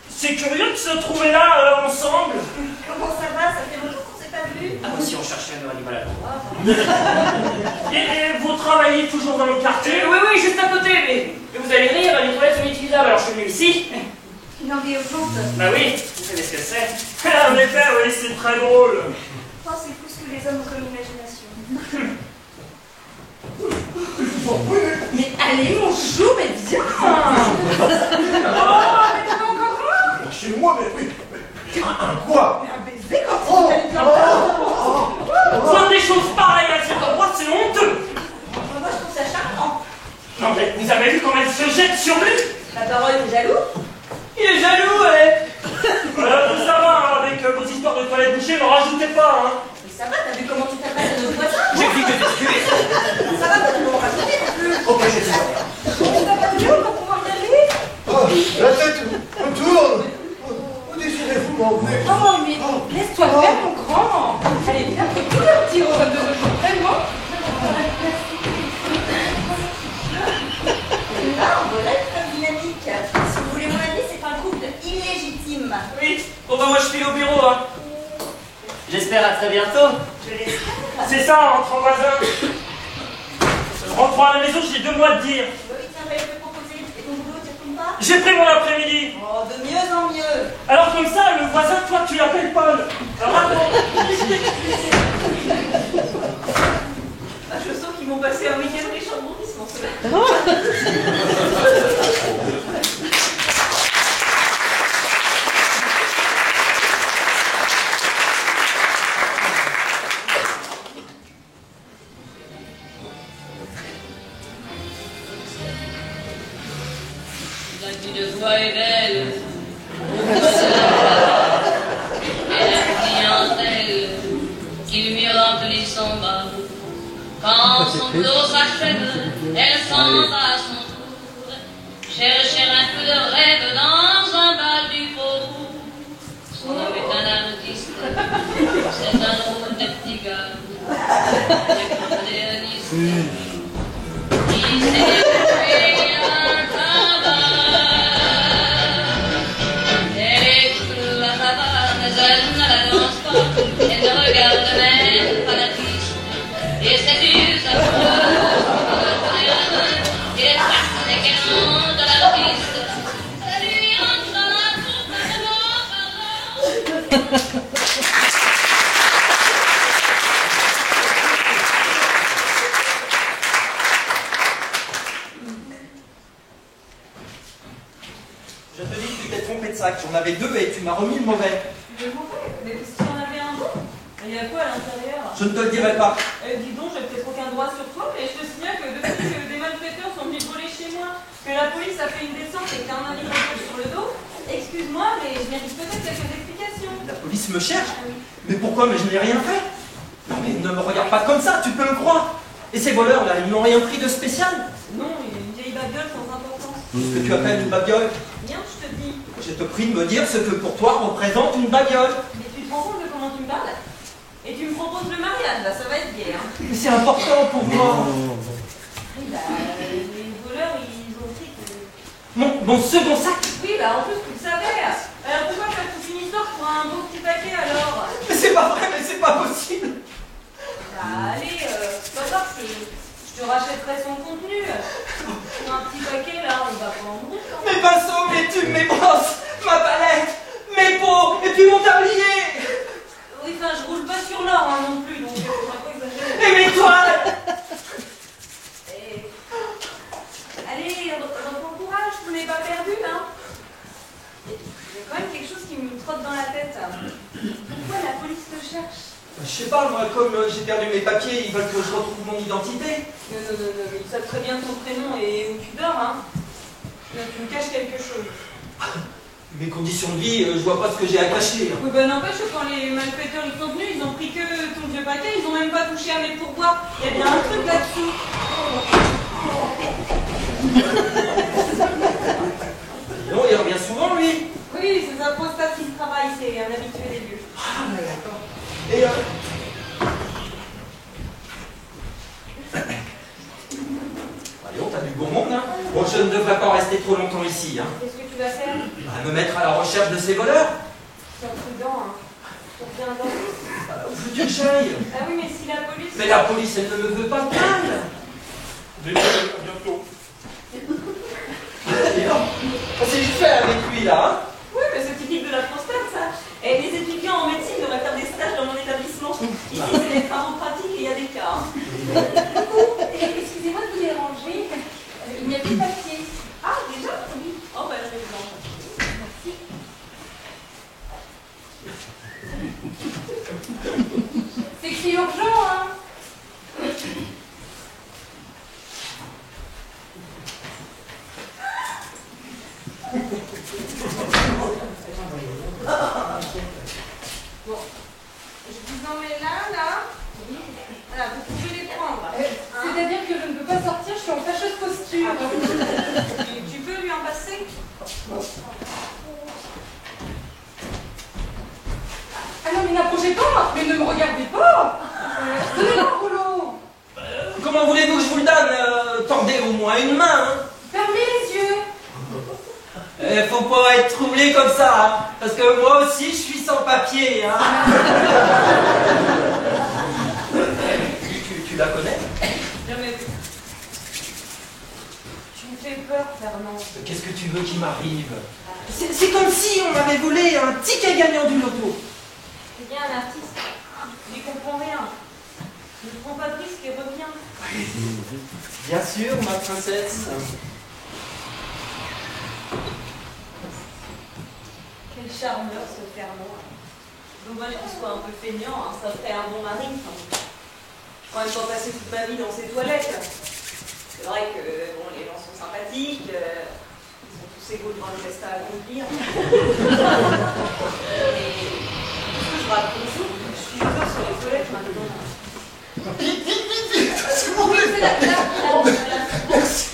c'est curieux de se trouver là, ensemble. Comment ça va? Ça fait longtemps qu'on s'est pas vu. Ah, moi aussi, on cherchait un animal à droite. Et vous travaillez toujours dans le quartier? Oui, juste à côté, mais vous allez rire, les toilettes sont inutilisables, alors je suis venu ici. Une envie urgente. Bah oui, vous savez ce que c'est. En effet, oui, c'est très drôle. Oh, c'est plus que les hommes ont comme imagination. Mais allez, mon chou, mais viens! Oh, mais t'en as encore un? Chez moi, mais oui. Un quoi? Un baiser quand tu allais Voir des choses pareilles à cet endroit, c'est honteux. Moi, je trouve ça charmant. Non, mais vous avez vu comment elle se jette sur lui? La parole est jaloux? Il est jaloux, ouais. Ça va, hein, avec vos histoires de toilettes bouchées, ne rajoutez pas, hein. Mais ça va, t'as vu comment tu t'appelles à nos voisins? J'ai pris que t'excuses. Ça va, t'as pas rajouter non plus. Ok, j'ai dit. On t'a pas vu, on va pouvoir y aller? Oh, la tête me tourne. Où désirez-vous m'emmener? Oh, mais laisse-toi faire, mon grand. Allez, viens, fais tout le petit rôle de nos jours, vraiment. Là, on va être très dynamique. Si vous voulez mon avis, c'est un couple illégitime. Oui, bon bah moi je file au bureau, hein. J'espère à très bientôt. Je l'espère. C'est ça, entre voisins. Je rentre à la maison, j'ai 2 mois de dire. Oui, tiens, j'allais te proposer. Et ton boulot, tu retournes pas? J'ai pris mon après-midi. Oh, de mieux en mieux. Alors comme ça, le voisin, toi, tu l'appelles Paul. Alors attends. Ah, je sens qu'ils vont passer un week-end riche en rebondissements, ceux-là. De voix est belle, et la clientèle qui lui remplit son bas. Quand son tour s'achève, elle s'en va à son tour, chercher un peu de rêve dans un bal du faubourg. Son homme est un artiste, c'est un drôle de petit gars, accordéoniste, qui s'est découvert un tabac. Elle ne regarde même pas la piste. Et cette use amoureuse et les traces des canons de la piste. Ça lui entre dans la coupe de mon pardon. Je te dis que tu t'es trompé de sac. J'en avais 2 et tu m'as remis le mauvais. Mais si tu en avais un bon, il y a quoi à l'intérieur? Je ne te le dirai pas. Dis donc, j'ai peut-être aucun droit sur toi, mais je te signale que depuis que des malfaiteurs sont venus voler chez moi, que la police a fait une descente et qu'un avis sur le dos, excuse-moi, mais je mérite peut-être quelques explications. La police me cherche. Ah oui. Mais pourquoi? Mais je n'ai rien fait. Non mais ne me regarde pas comme ça, tu peux me croire. Et ces voleurs là, ils n'ont rien pris de spécial. Non, il y a une vieille babiole sans importance. Ce que tu appelles une babiole. Bien, je te dis. Je te prie de me dire ce que pour toi représente une babiole. Mais tu te rends compte de comment tu me parles? Et tu me proposes le mariage, là, ça va être gai, hein. Mais c'est important pour moi. Oui, bah, les voleurs, ils ont pris que... Mon second sac. Oui, bah, en plus, tu le savais. Alors pourquoi faire toute une histoire pour un beau petit paquet, alors? Mais c'est pas vrai, mais c'est pas possible. Bah, allez, c'est pas grave, je te rachèterai son contenu. Pour un petit paquet, là, on va pas en mourir, quand même. Mes pinceaux, mes tubes, mes brosses, ma palette, mes pots, et puis mon tablier. Oui, enfin, je roule pas sur l'or, hein, non plus, donc je vais pas exagérer. Et mes toiles. Et... Allez, dans ton courage, tu n'es pas perdu, hein. Il y a quand même quelque chose qui me trotte dans la tête. Pourquoi la police te cherche? Je sais pas, moi, comme j'ai perdu mes papiers, ils veulent que je retrouve mon identité. Non, ils savent très bien ton prénom et où tu dors, hein. Là, tu me caches quelque chose. Mes conditions de vie, je vois pas ce que j'ai à cacher. Oui, ben n'empêche que quand les malfaiteurs ils sont venus, ils ont pris que ton vieux paquet, ils ont même pas touché à mes pourboires. Il y a bien un truc là-dessous. Non, il revient souvent, lui. Oui, c'est sa prostate qui travaille, c'est un habitué des lieux. Ah, d'accord. Et Allez, t'as du bon monde, hein. Bon, je ne devrais pas rester trop longtemps ici, hein. Qu'est-ce que tu vas faire? Me mettre à la recherche de ces voleurs. C'est imprudent, hein. Pour faire un dentiste. Où veux-tu que j'aille? Ah oui, mais si la police... Mais la police, elle ne me veut pas de mal. Bientôt. C'est vite fait avec lui, là, hein. Oui, mais c'est typique de la prostate, ça. Et les étudiants en médecine devraient faire des stages dans mon établissement. Ici, c'est des travaux pratiques et il y a des cas. Hein. Excusez-moi de vous déranger. Il n'y a plus de papier. Ah, déjà? Oui. Oh, ben, je vais vous en Merci. C'est que c'est urgent, hein. Bon, je vous en mets là. Voilà, vous pouvez les prendre. C'est-à-dire que je ne peux pas sortir, je suis en fâcheuse posture. Tu peux lui en passer? Ah non, mais n'approchez pas, mais ne me regardez pas. Donnez-moi un rouleau. Comment voulez-vous que je vous le donne? Tendez au moins une main, hein. Fermez les yeux. Faut pas être troublé comme ça, hein, parce que moi aussi je suis sans papier, hein. tu la connais? Jamais vu. Tu me fais peur, Fernand. Qu'est-ce que tu veux qu'il m'arrive? C'est comme si on m'avait volé un ticket gagnant du loto. C'est bien un artiste. Je n'y comprends rien. Ne prends pas de risque et reviens. Bien sûr, ma princesse. Quel charmeur ce Fernand. Dommage qu'il soit un peu feignant, hein. Ça ferait un bon mari. Enfin, je pourrais même pas passer toute ma vie dans ses toilettes. C'est vrai que bon, les gens sont sympathiques, ils sont tous égaux devant le geste à accomplir. Et je raconte, je suis encore sur les toilettes maintenant. Vite, s'il vous plaît. Merci.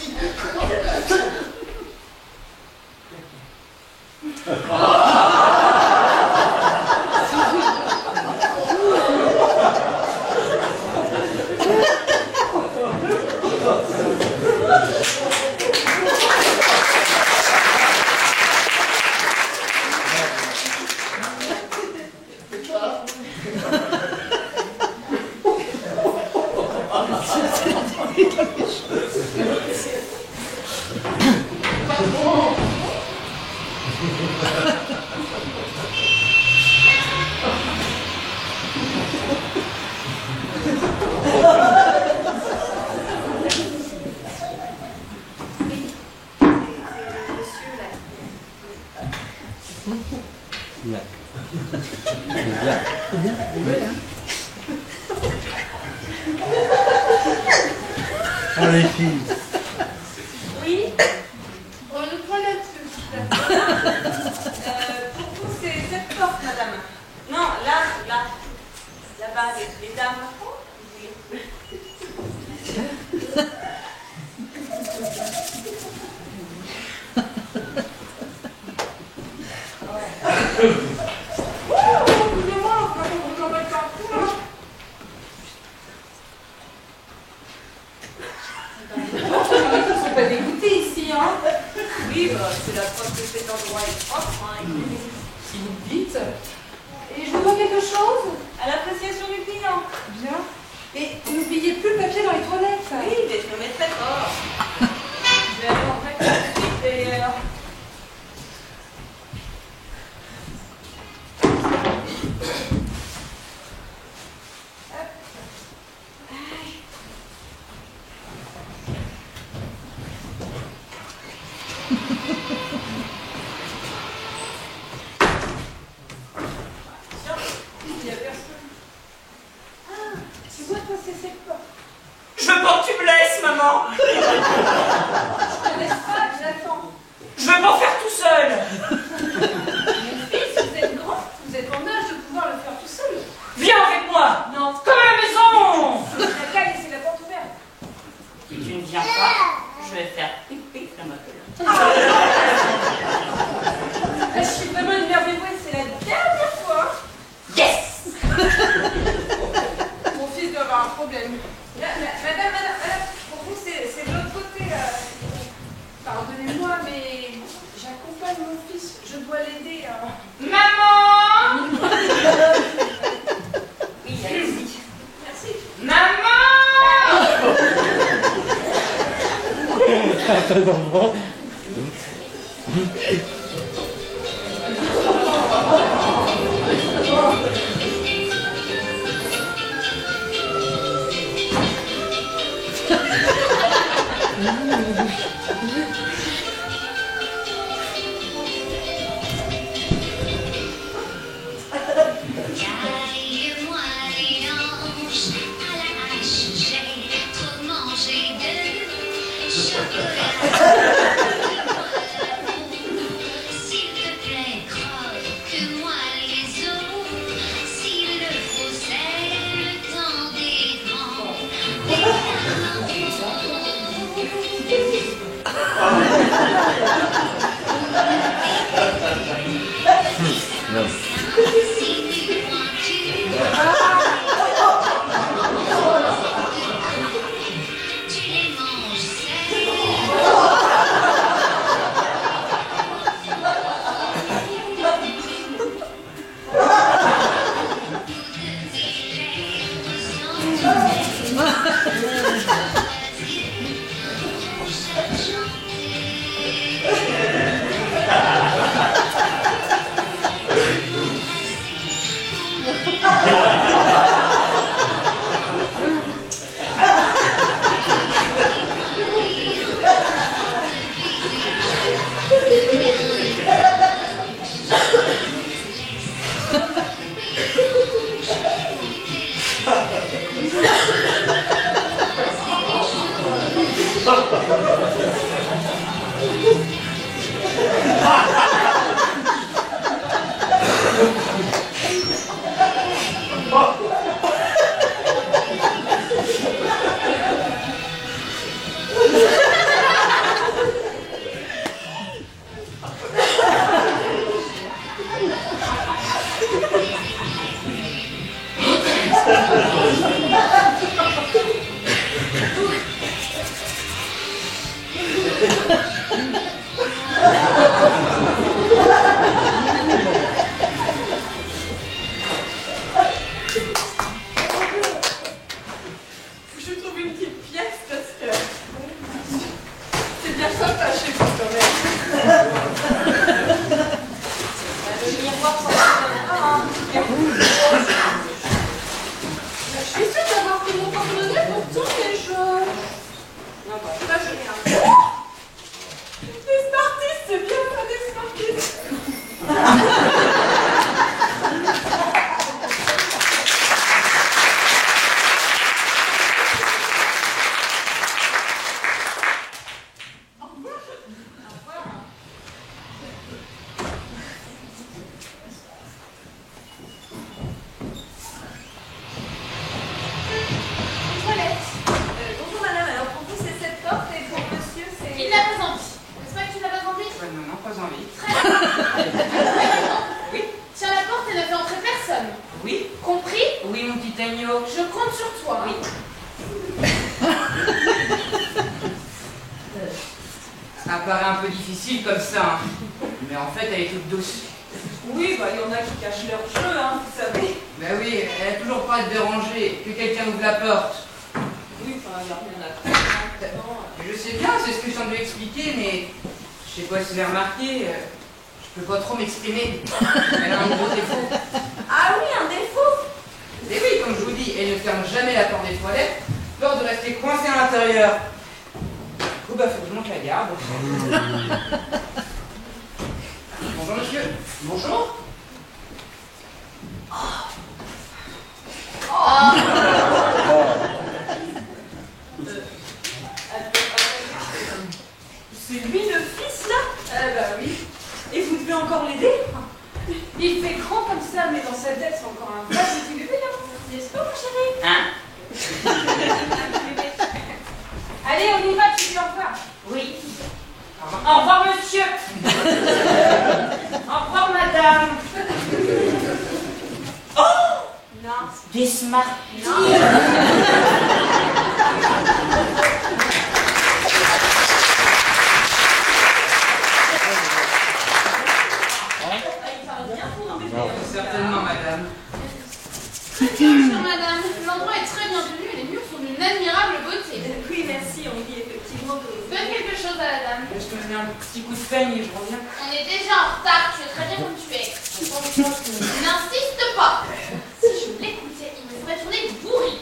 Allez, filles. Oui. On nous prend là-dessus. Pour vous, c'est cette porte, madame. Non, là. Là-bas, les dames. Oui, bah, c'est la preuve que cet endroit est propre. Hein, Si vous le dites. Et je vous dois quelque chose? à l'appréciation du client. Bien. problème. Madame, pour vous, c'est de l'autre côté. Pardonnez-moi, mais j'accompagne mon fils. Je dois l'aider. Maman! Oui, allez-y. Merci. Maman! Taille-moi les hanches à la hache, j'ai trop mangé de chocolat. S'il te plaît, croque-moi les os. S'il le faut, c'est le temps des grands. Tu les manges Je compte sur toi. Oui. Ça paraît un peu difficile comme ça, hein. Mais en fait, elle est toute douce. Oui, bah il y en a qui cachent leur jeu, hein, vous savez. Ben oui, elle a toujours pas à te déranger, que quelqu'un ouvre la porte. Oui, enfin, il n'y a rien à faire. Je sais bien, c'est ce que je viens de lui expliquer, mais je sais pas si vous avez remarqué, je peux pas trop m'exprimer. Elle a un gros défaut. Ah oui, un défaut. Et oui, comme je vous dis, elle ne ferme jamais la porte des toilettes, peur de rester coincée à l'intérieur. Du coup, bah, faut que je monte la garde. Bonjour, monsieur. Bonjour. C'est lui le fils, là? Ah bah oui. Et vous devez encore l'aider? Il fait grand comme ça, mais dans sa tête, c'est encore un vrai petit bébé, hein? N'est-ce pas, mon chéri? Hein? Allez, on y va, tu dis au revoir. Oui. Au revoir, monsieur. Au revoir, madame. Oh! Non. Des Smarties. Certainement, madame. Très bien, chère madame. L'endroit est très bien tenu et les murs sont d'une admirable beauté. Oui, merci, on dit effectivement que... Donne quelque chose à la dame. Je te donner un petit coup de peigne et je reviens. On est déjà en retard, tu es très bien comme tu es. N'insiste pas. Si je l'écoutais, il me ferait tourner bourrique.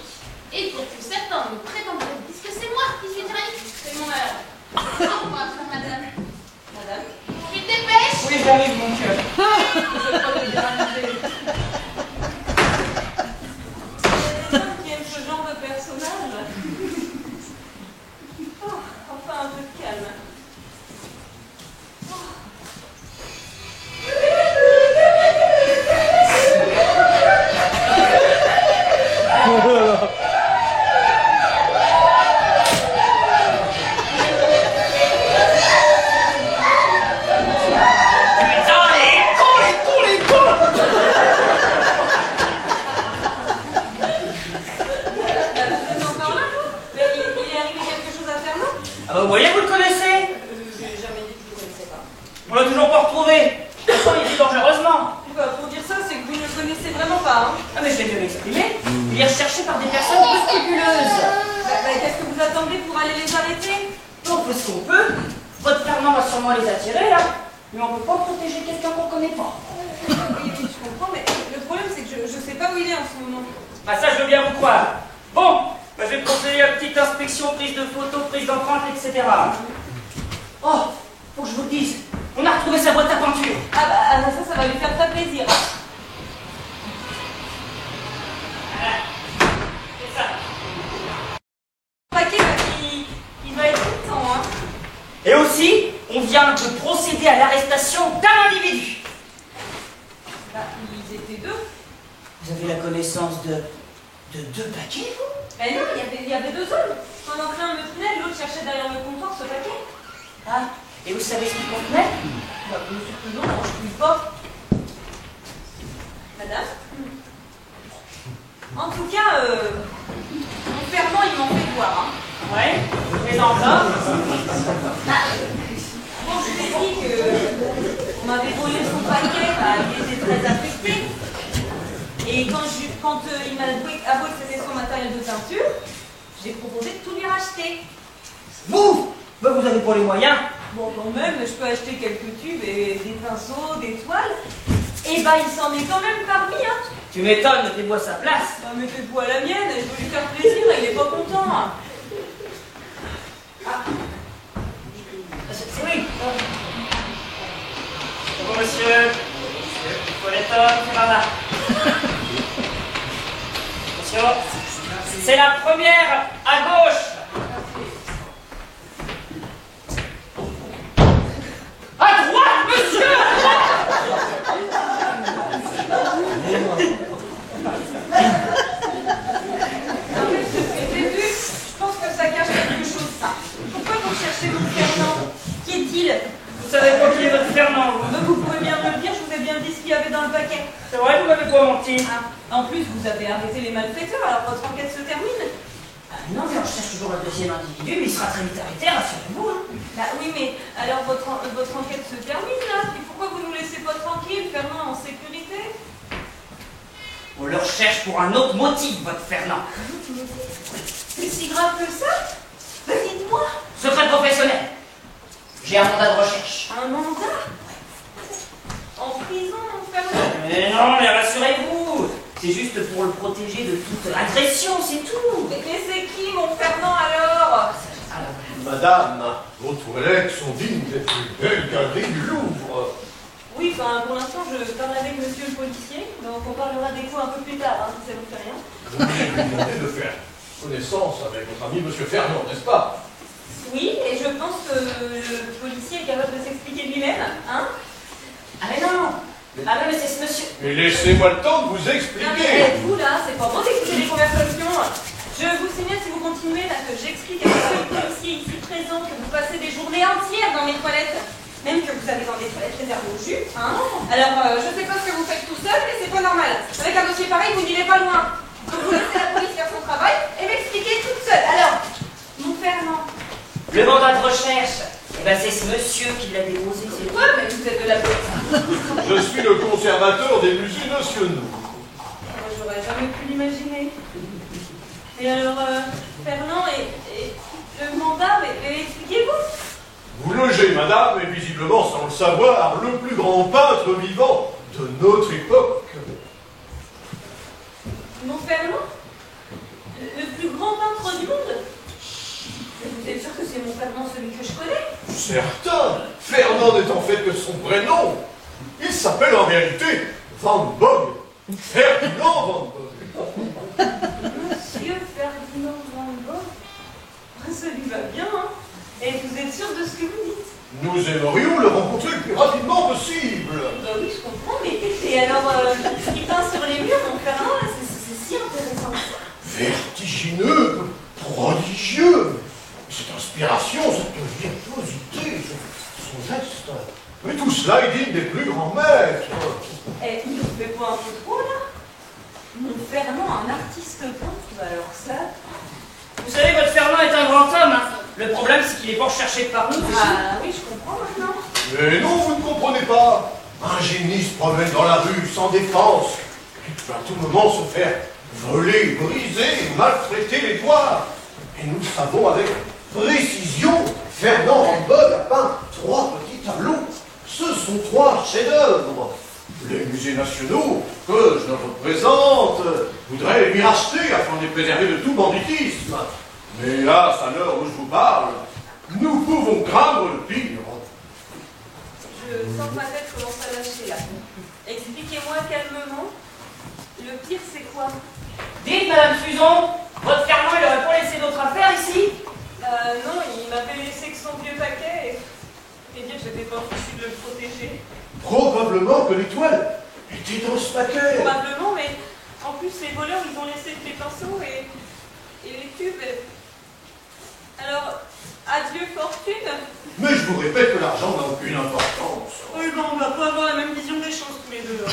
Et dire que certains me prétendraient disent que c'est moi qui suis tyrannique, c'est mon malheur. Au revoir, chère madame. Madame? Tu te dépêches? Oui, j'arrive, mon cœur. Qui aime ce genre de personnage? Oh, enfin un peu de calme. Vous voyez, vous le connaissez? J'ai jamais dit que je ne connaissais pas. On l'a toujours pas retrouvé. Pourtant, il vit dangereusement. Bah, pour dire ça, c'est que vous ne le connaissez vraiment pas, hein. Ah, mais je vais bien l'exprimer. Il est recherché par des personnes peu scrupuleuses. Qu'est-ce que vous attendez pour aller les arrêter? On fait ce qu'on peut. Votre Fernand va sûrement les attirer, là. Mais on peut pas protéger quelqu'un qu'on connaît pas. Oui, je comprends, mais le problème, c'est que je sais pas où il est en ce moment. Bah, ça, je veux bien vous croire. Bon, bah, je vais procéder à une petite inspection, prise de photos, prise d'empreintes, etc. Oh, faut que je vous le dise. On a retrouvé sa boîte à peinture. Ah bah ça va lui faire très plaisir. Voilà. C'est ça. Paquet, il va être content, hein. Et aussi, on vient de procéder à l'arrestation d'un individu. Bah, ils étaient deux. Vous avez la connaissance de deux paquets, vous? Mais non, il y avait deux hommes. Pendant que l'un me tenait, l'autre cherchait derrière le comptoir ce paquet. Ah, et vous savez ce qu'il contenait? Bah, bien sûr que non, je ne puis pas. Madame? En tout cas, mon Fernand, il m'en fait voir, hein. Ouais, les enveloppes. Bon, je lui ai dit qu'on m'avait volé son paquet, bah, il était très affecté. Et quand il m'a avoué que c'était son matériel de peinture, j'ai proposé de tout lui racheter. Vous? Bah, vous avez pas les moyens. Bon, quand même, je peux acheter quelques tubes et des pinceaux, des toiles. Et bah, il s'en est quand même parmi, hein. Tu m'étonnes, mettez-vous à sa place. Bah, mais faites-vous à la mienne, je veux lui faire plaisir, il est pas content. Ah. Oui. Bonjour, monsieur. Toilette, c'est par là. Attention. C'est la première à gauche. À droite, monsieur! Je pense que ça cache quelque chose, ça. Pourquoi vous cherchez votre Fernand? Qui est-il? Vous savez pas qui est votre Fernand, vous? Vous pouvez bien me le dire, je vous ai bien dit ce qu'il y avait dans le paquet. C'est vrai, vous m'avez pas menti. Ah, en plus, vous avez arrêté les malfaiteurs, alors votre enquête se termine. Non, mais on cherche toujours le deuxième individu, mais il sera très vite arrêté, rassurez-vous. Hein. Bah oui, mais alors votre enquête se termine, là. Et pourquoi vous nous laissez pas tranquille, Fernand en sécurité? On le recherche pour un autre motif, votre Fernand. C'est si grave que ça? Bah dites-moi. Secret professionnel. J'ai un mandat de recherche. Un mandat? En prison, mon Fernand? Mais non, mais rassurez-vous. C'est juste pour le protéger de toute agression, c'est tout. Mais c'est qui, mon Fernand, alors? Madame, vos toilettes sont dignes des plus belles galeries du Louvre. Oui, enfin, pour l'instant, je parle avec monsieur le policier, donc on parlera des coups un peu plus tard, hein, si ça vous fait rien. Vous voulez lui demander de faire connaissance avec votre ami monsieur Fernand, n'est-ce pas? Oui, et je pense que le policier est capable de s'expliquer lui-même, hein? Ah mais non. Ah mais c'est ce monsieur. Mais laissez-moi le temps de vous Non mais expliquer. vous là, c'est pas bon d'écouter les conversations. Je vous signale, si vous continuez, là, que j'explique à monsieur le policier ici présent que vous passez des journées entières dans mes toilettes, même que vous allez dans des toilettes réservées aux jus, hein. Alors, je sais pas ce que vous faites tout seul, mais c'est pas normal. Avec un dossier pareil, vous n'irez pas loin. Le mandat de recherche, eh ben c'est ce monsieur qui l'a déposé, c'est Ouais, mais vous êtes de la police. Je suis le conservateur des musées nationaux. Moi, j'aurais jamais pu l'imaginer. Et alors, Fernand, et le mandat, mais expliquez-vous. Vous logez, madame, et visiblement sans le savoir, le plus grand peintre vivant de notre époque. Mon Fernand, le plus grand peintre du monde. Vous êtes sûr que c'est mon Fernand, celui que je connais? Certain, Fernand n'est en fait que son prénom. Il s'appelle en réalité Van Gogh. Ferdinand Van Gogh. Monsieur Ferdinand Van Gogh, ça lui va bien, hein? Et vous êtes sûr de ce que vous dites? Nous aimerions le rencontrer le plus rapidement possible. Bah oui, je comprends, mais et alors, ce qui peint sur les murs, mon Fernand, c'est si intéressant. Vertigineux, prodigieux. Cette inspiration, cette virtuosité, son geste. Mais tout cela est digne des plus grands maîtres. Eh, il vous fait pas un peu trop, là? Mon Fernand, un artiste peintre, alors ça... Vous savez, votre Fernand est un grand homme. Hein. Le problème, c'est qu'il est pas recherché par nous. Ah oui, je comprends maintenant. Mais non, vous ne comprenez pas. Un génie se promène dans la rue sans défense. Il peut à tout moment se faire voler, briser, maltraiter les doigts. Et nous le savons avec précision. Fernand Van Gogh a peint 3 petits tableaux. Ce sont 3 chefs-d'œuvre. Les musées nationaux, que je représente, voudraient les racheter afin de les préserver de tout banditisme. Mais hélas, à l'heure où je vous parle, nous pouvons craindre le pire. Je sens que ma tête commence à lâcher, là. Expliquez-moi calmement. Le pire, c'est quoi? Dites, Madame Suzon, votre Fernand, il aurait pas laissé d'autres affaires ici? Non, il m'avait laissé que son vieux paquet et dire que j'étais pas fichu de le protéger. Probablement que l'étoile était dans ce paquet. Probablement, mais en plus, les voleurs, ils ont laissé les pinceaux et les cubes. Alors, adieu fortune. Mais je vous répète que l'argent n'a aucune importance. Oui, bon, on va pas avoir la même vision des choses tous les deux. Hein.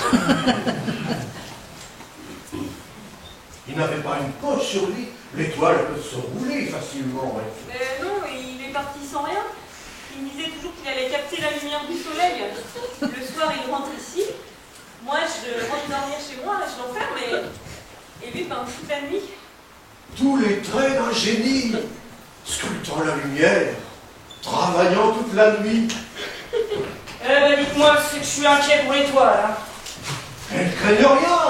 Il n'avait pas une poche sur lui. L'étoile peut se rouler facilement. Mais non, il est parti sans rien. Il me disait toujours qu'il allait capter la lumière du soleil. Le soir, il rentre ici. Moi, je rentre dormir chez moi, je l'enferme et lui, ben, toute la nuit. Tous les traits d'un génie, sculptant la lumière, travaillant toute la nuit. Dites-moi, c'est que je suis inquiet pour l'étoile. Hein. Elle ne craignent rien.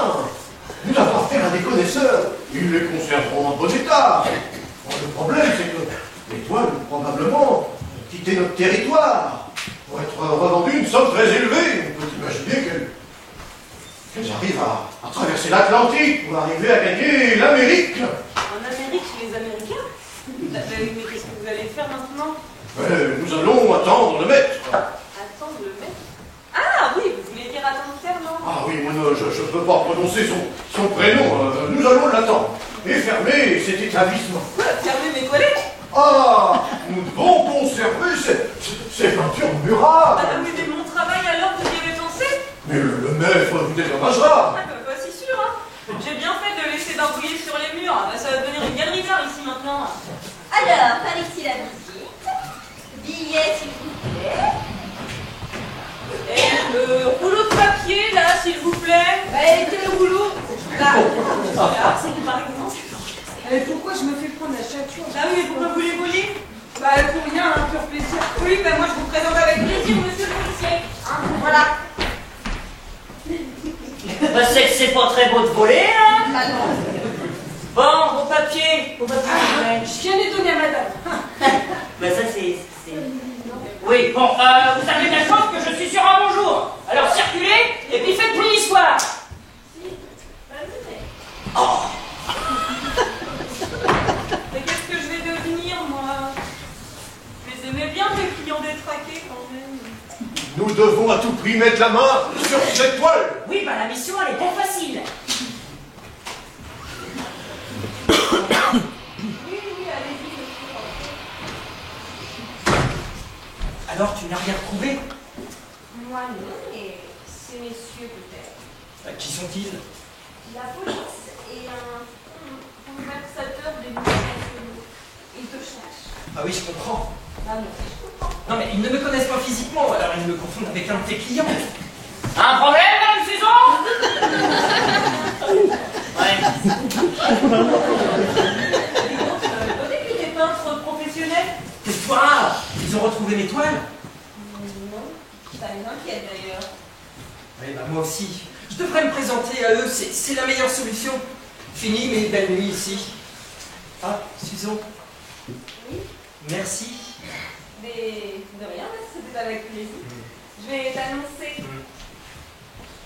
Nous avons affaire à des connaisseurs. Ils les conserveront en bon état. Bon, le problème, c'est que l'étoile, probablement, a quitté notre territoire pour être revendue une somme très élevée. On peut imaginer qu'elles arrivent à traverser l'Atlantique pour arriver à gagner l'Amérique. En Amérique, chez les Américains? Mais qu'est-ce que vous allez faire maintenant? Nous allons attendre le maître. Attendre le maître? Ah oui, vous voulez dire attendre Fernand? Ah oui, moi, je ne peux pas prononcer son prénom. Nous allons l'attendre. Et fermer cet établissement. Quoi? Fermer mes toilettes? Ah, nous devons conserver ces peintures murables. Ah oui, mais mon travail alors, vous y avez pensé? Mais le maître vous dédommagera. Ah bah, pas si sûr, hein. J'ai bien fait de laisser barbouiller sur les murs. Ah, bah, ça va devenir une galerie d'art ici maintenant. Alors, Alexis la visite. Billet, s'il vous plaît. Et le rouleau de papier, là, s'il vous plaît. Quel rouleau? Là, c'est par exemple. Pourquoi je me fais prendre à chaque fois? Ah oui, mais pourquoi vous les volez? Bah pour rien, hein, pour plaisir. Oui, bah moi je vous présente avec plaisir, monsieur le policier. Hein, voilà. Bah, c'est pas très beau de voler, hein. Bah non. Bon, vos papiers, s'il vous plaît. Je viens d'étonner à madame. Bah ça, c'est... Oui, bon, vous savez bien chose que je suis sur un bon jour. Alors circulez, et puis faites plus l'histoire. Oh. Mais qu'est-ce que je vais devenir, moi? Je les aimais bien, mes clients détraqués, quand même. Nous devons à tout prix mettre la main sur cette toile. Oui, bah la mission, elle est pas facile. Oui, allez-y, monsieur. Alors, tu n'as rien retrouvé? Moi, non, mais ces messieurs, peut-être. Qui sont-ils? La police et un conversateur des musées nationaux. Ils te cherchent. Ah oui, je comprends. Ah non, je comprends. Non, mais ils ne me connaissent pas physiquement, alors ils me confondent avec un de tes clients. Un problème, Madame Susan? Ouais. Donnez que tu es peintre professionnel. Tais-toi! Ils ont retrouvé mes toiles? Non, ça m'inquiète d'ailleurs. Oui, bah moi aussi. Je devrais me présenter à eux, c'est la meilleure solution. Fini mes belles nuits ici. Ah, Susan. Oui, Merci. mais de rien, c'était avec plaisir. Je vais t'annoncer.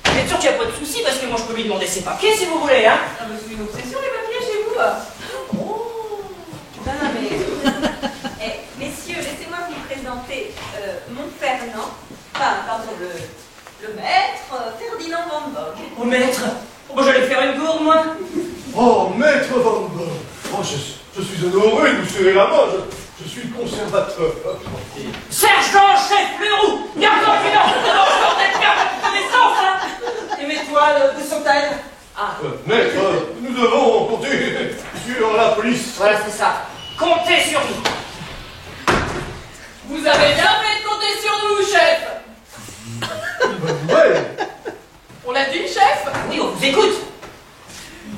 Vous êtes sûr qu'il n'y a pas de souci, parce que moi je peux lui demander ses papiers si vous voulez, hein? Ah, mais c'est une obsession les papiers chez vous. Oh. Non, non, mais. Eh, messieurs, laissez-moi vous présenter mon Fernand. Enfin, pardon, le maître Ferdinand Van Gogh. Oh, maître! Oh, bah, j'allais faire une gourde, moi! Oh, maître Van Gogh. Oh, je suis honoré de vous serrer la main. Je suis le conservateur. Sergent Chef Leroux! Gardien du Nord! Alors, d'être bien votre connaissance, hein? Et mes toiles, où sont-elles? Ah, Maître, nous devons compter sur la police. voilà, c'est ça. Comptez sur nous. Vous avez bien fait de compter sur nous, chef. Bonne nouvelle. On l'a dit, chef. Oui, on vous écoute.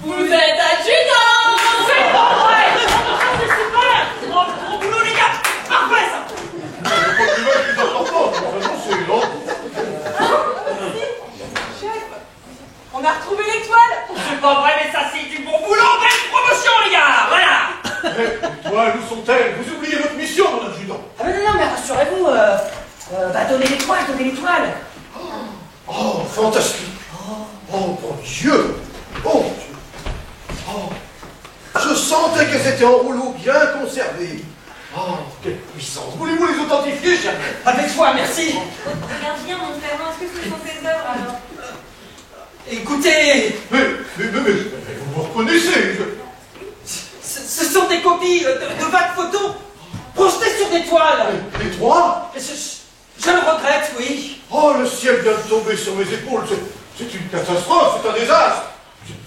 Vous êtes adjudant. C'est pas vrai! C'est super! C'est mon boulot, les gars! Parfait, ça! Le document plus important, c'est non. Chef, on a retrouvé l'étoile. C'est pas vrai, mais ça, c'est du bon boulot! Belle promotion, les gars! Voilà! Les toiles, où sont-elles? Vous oubliez votre mission, mon adjudant. Ah, mais non, mais rassurez-vous, bah, donnez l'étoile, donnez l'étoile! Oh, fantastique. Oh, mon Dieu. Oh, mon Dieu. Oh, je sentais que c'était en rouleau bien conservé. Oh, quelle puissance. Voulez-vous les authentifier, cher maître? Avec toi, merci! Regarde bien, mon Fernand, est-ce que ce sont tes œuvres alors? Écoutez, Mais vous me reconnaissez. ce sont des copies de vagues photos projetées sur des toiles! Les trois? Je le regrette, oui. Oh, le ciel vient de tomber sur mes épaules. C'est une catastrophe, c'est un désastre.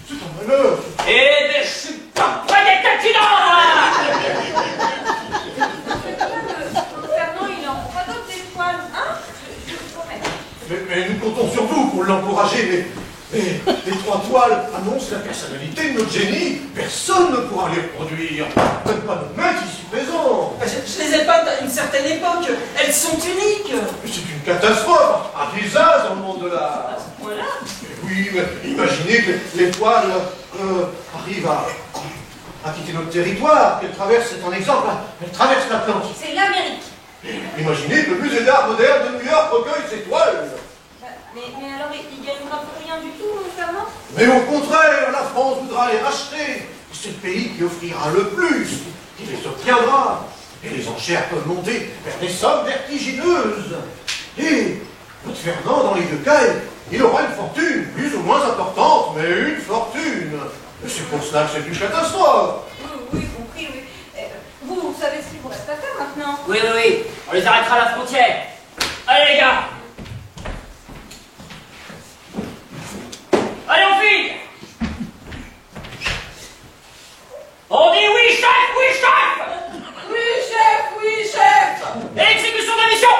C'est un malheur. Eh ben, je suis pas prêt d'être accident, là! Fernand, il en prend pas d'autres étoiles, hein? Je vous promets. Mais nous comptons sur vous pour l'encourager. Mais les trois toiles annoncent la personnalité de notre génie. Personne ne pourra les reproduire. Même pas notre maître ici présent. Je les ai peintes à une certaine époque. Elles sont uniques. Mais c'est une catastrophe, un désastre dans le monde de l'art. Voilà. Oui, mais imaginez que l'étoile arrive à quitter notre territoire, qu'elle traverse, c'est un exemple, hein, elle traverse l'Atlantique. C'est l'Amérique. Imaginez que le musée d'art moderne de New York recueille ces toiles. Mais alors, il gagnera pour rien du tout, mon Fernand? Mais au contraire, la France voudra les racheter. C'est le pays qui offrira le plus, qui les obtiendra. Et les enchères peuvent monter vers des sommes vertigineuses. Et votre Fernand, dans les deux cas, il aura une fortune, plus ou moins importante, mais une fortune. C'est pour cela que c'est une catastrophe. Oui, compris, oui. Vous savez ce qu'il vous reste à faire maintenant? Oui, oui, oui. On les arrêtera à la frontière. Allez, les gars! Allez, on file! On dit oui, chef! Oui, chef! Oui, chef, oui, chef. Et exécution de la mission!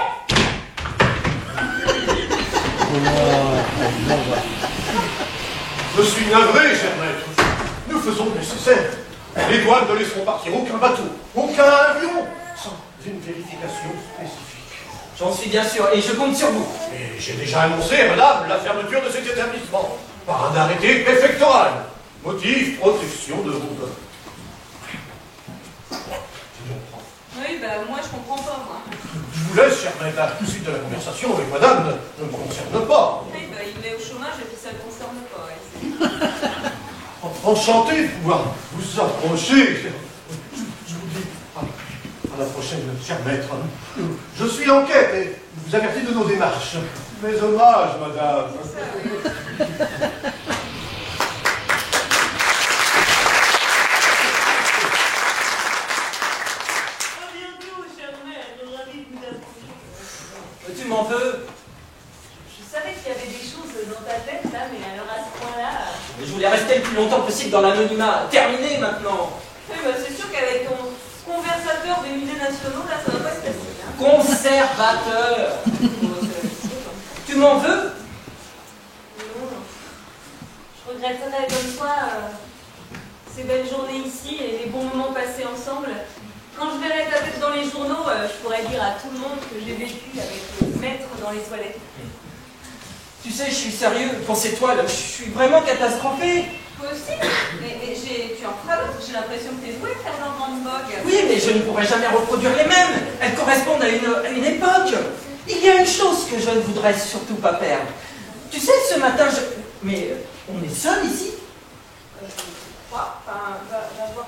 Je suis navré, cher maître. Nous faisons le nécessaire. Les douanes ne laisseront partir aucun bateau, aucun avion, sans une vérification spécifique. J'en suis bien sûr, et je compte sur vous. Et j'ai déjà annoncé, madame, la fermeture de cet établissement par un arrêté préfectoral. Motif, protection de vos œuvres. Oui, moi je comprends pas, moi. Je vous laisse, cher maître, la suite de la conversation avec madame ne me concerne pas. Oui, il met au chômage et puis ça le concerne pas. Ouais, Enchanté de pouvoir vous approcher. Je vous dis à la prochaine, cher maître. Je suis l'enquête et vous avertis de nos démarches. Mes hommages, madame. c'est ça, oui. Tu m'en veux? Je savais qu'il y avait des choses dans ta tête, là, mais alors à ce point-là... Je voulais rester le plus longtemps possible dans l'anonymat. Terminé maintenant. Oui, c'est sûr qu'avec ton conversateur conservateur des musées nationaux, là, ça va pas se passer. Hein. Conservateur. Tu m'en veux? Non. Je regretterais comme toi ces belles journées ici et les bons moments passés ensemble. Quand je verrai ta tête dans les journaux, je pourrais dire à tout le monde que j'ai vécu avec le maître dans les toilettes. Tu sais, je suis sérieux. Pour ces toiles, je suis vraiment catastrophé. Toi aussi? Mais tu en feras d'autres. J'ai l'impression que t'es doué de faire dans une vogue. Oui, mais je ne pourrai jamais reproduire les mêmes. Elles correspondent à une époque. Il y a une chose que je ne voudrais surtout pas perdre. Tu sais, ce matin, Mais on est seul ici? Quoi? Enfin, va voir.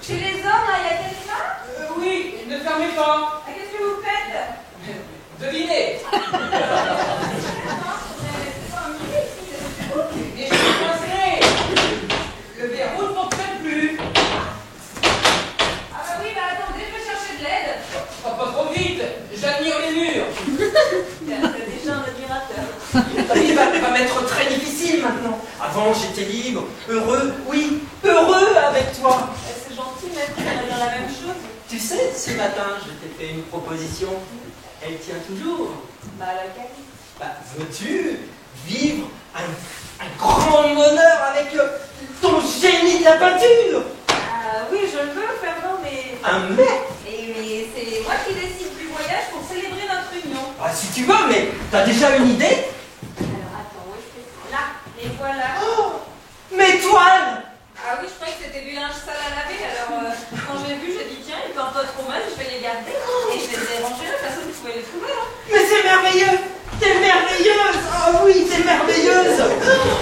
Chez les hommes, il y a quelqu'un? Oui, ne fermez pas. Ah, qu'est-ce que vous faites? Devinez. Et je suis coincé. Le verrou ne fonctionne plus. Ah bah oui, bah attendez, je vais chercher de l'aide. Pas trop vite, j'admire les murs. T'as déjà un admirateur. Il va m'être très difficile maintenant. Avant, j'étais libre, heureux, oui, heureux avec toi. C'est gentil, maître, on va dire la même chose. Tu sais, ce matin, je t'ai fait une proposition. Elle tient toujours. Bah laquelle? Bah, veux-tu vivre un grand bonheur avec ton génie de la peinture? Ah oui, je le veux, Fernand, mais... Mais c'est moi qui décide du voyage pour célébrer notre union. ah, si tu veux, mais t'as déjà une idée? Alors attends, où est-ce que c'est? Là, les voilà. Oh, mes toiles! Ah oui, je croyais que c'était du linge sale à laver, alors quand j'ai vu, j'ai dit tiens, ils partent pas trop mal, je vais les garder. Et je vais les ranger là, personne ne pouvait les trouver. Hein. Mais c'est merveilleux! T'es merveilleuse! Ah oui, t'es merveilleuse!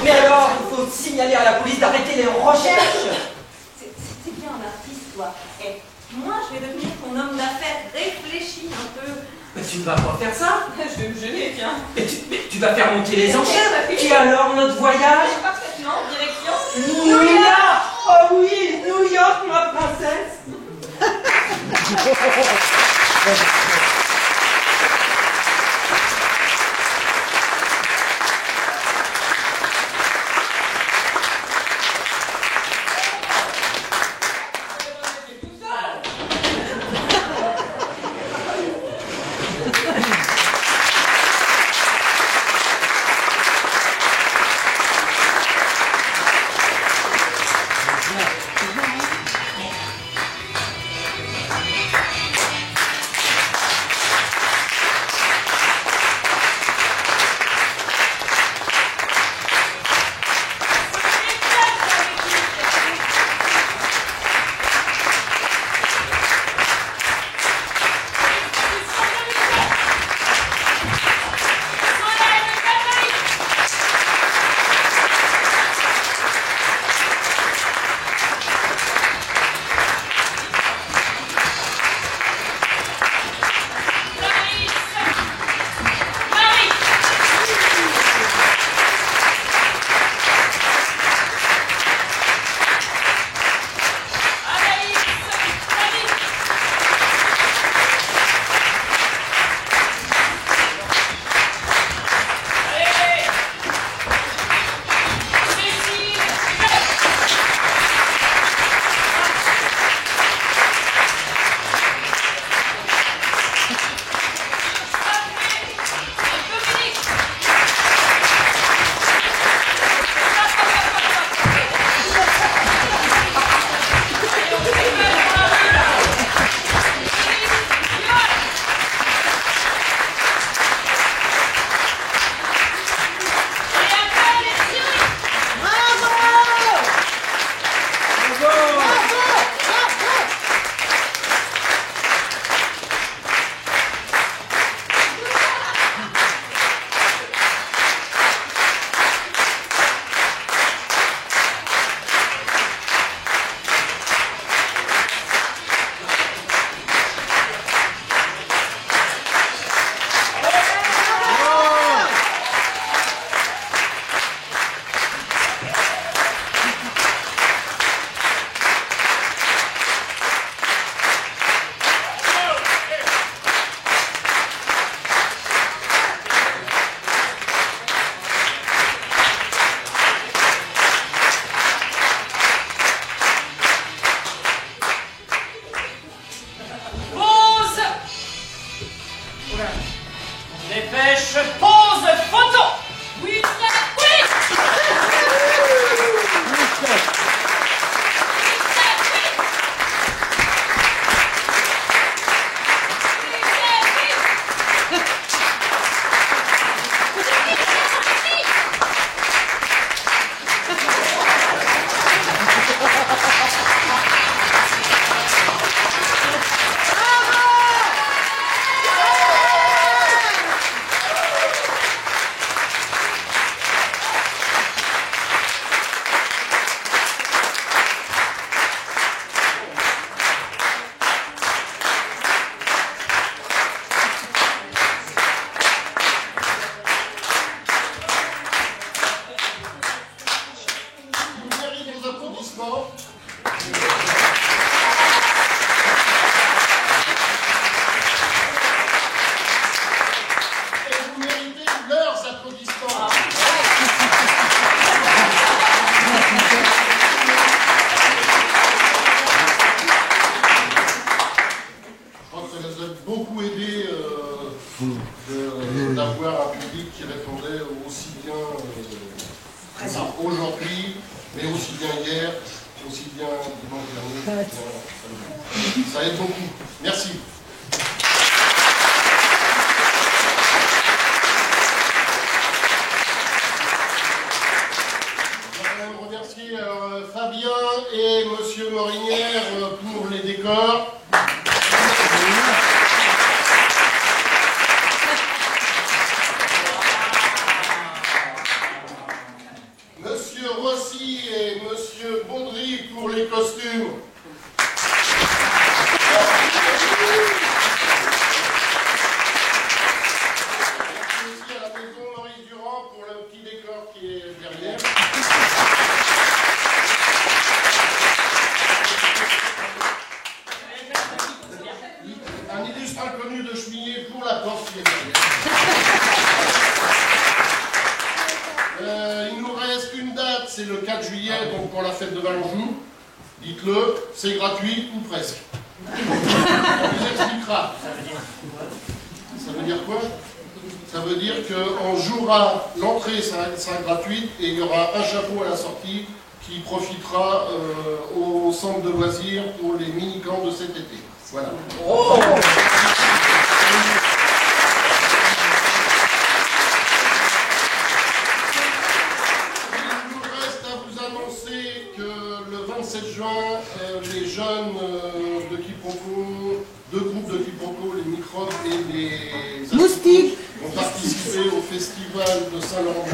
Mais alors, il faut signaler à la police d'arrêter les recherches! C'est bien un artiste, toi. Et moi, je vais devenir ton homme d'affaires. Réfléchis un peu. Mais tu ne vas pas faire ça? Je vais me gêner, tiens. Mais tu vas faire monter les enchères! Et alors, notre voyage? Parfaitement, direction. New York! Oh oui, New York, ma princesse! présents aujourd'hui, mais aussi bien hier, aussi bien dimanche dernier. Ça aide beaucoup. Merci. Remercier Fabien et Monsieur Morinière pour les décors. Monsieur Rossi et Monsieur Baudry pour les costumes. Merci à la maison Maurice Durand pour le petit décor qui est derrière. Un illustre inconnu de cheminée pour la porte qui est derrière. Il nous reste une date, c'est le 4 juillet, donc pour la fête de Valenjou. Dites-le, c'est gratuit ou presque. On vous expliquera. Ça veut dire quoi? Ça veut dire qu'on jouera, l'entrée sera gratuite et il y aura un chapeau à la sortie qui profitera au centre de loisirs pour les mini-camps de cet été. Voilà. Oh, il nous reste à vous annoncer que le 27 juin, les jeunes de quiproquo, deux groupes de quiproquo, les microbes et les moustiques, vont participer au festival de Saint-Laurent.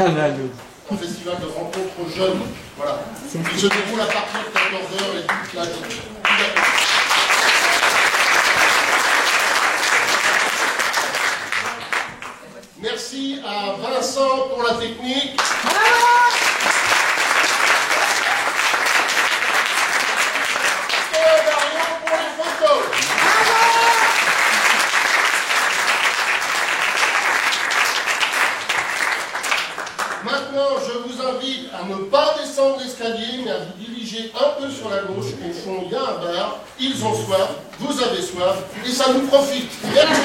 Un festival de rencontres jeunes, voilà, qui se déroule à partir de 14h et toute la journée. Merci à Vincent pour la technique. Et Marion pour les photos. Maintenant, je vous invite à ne pas descendre l'escalier, mais à vous diriger un peu sur la gauche. Au fond, il y a un bar, ils ont soif, vous avez soif, et ça nous profite. Merci.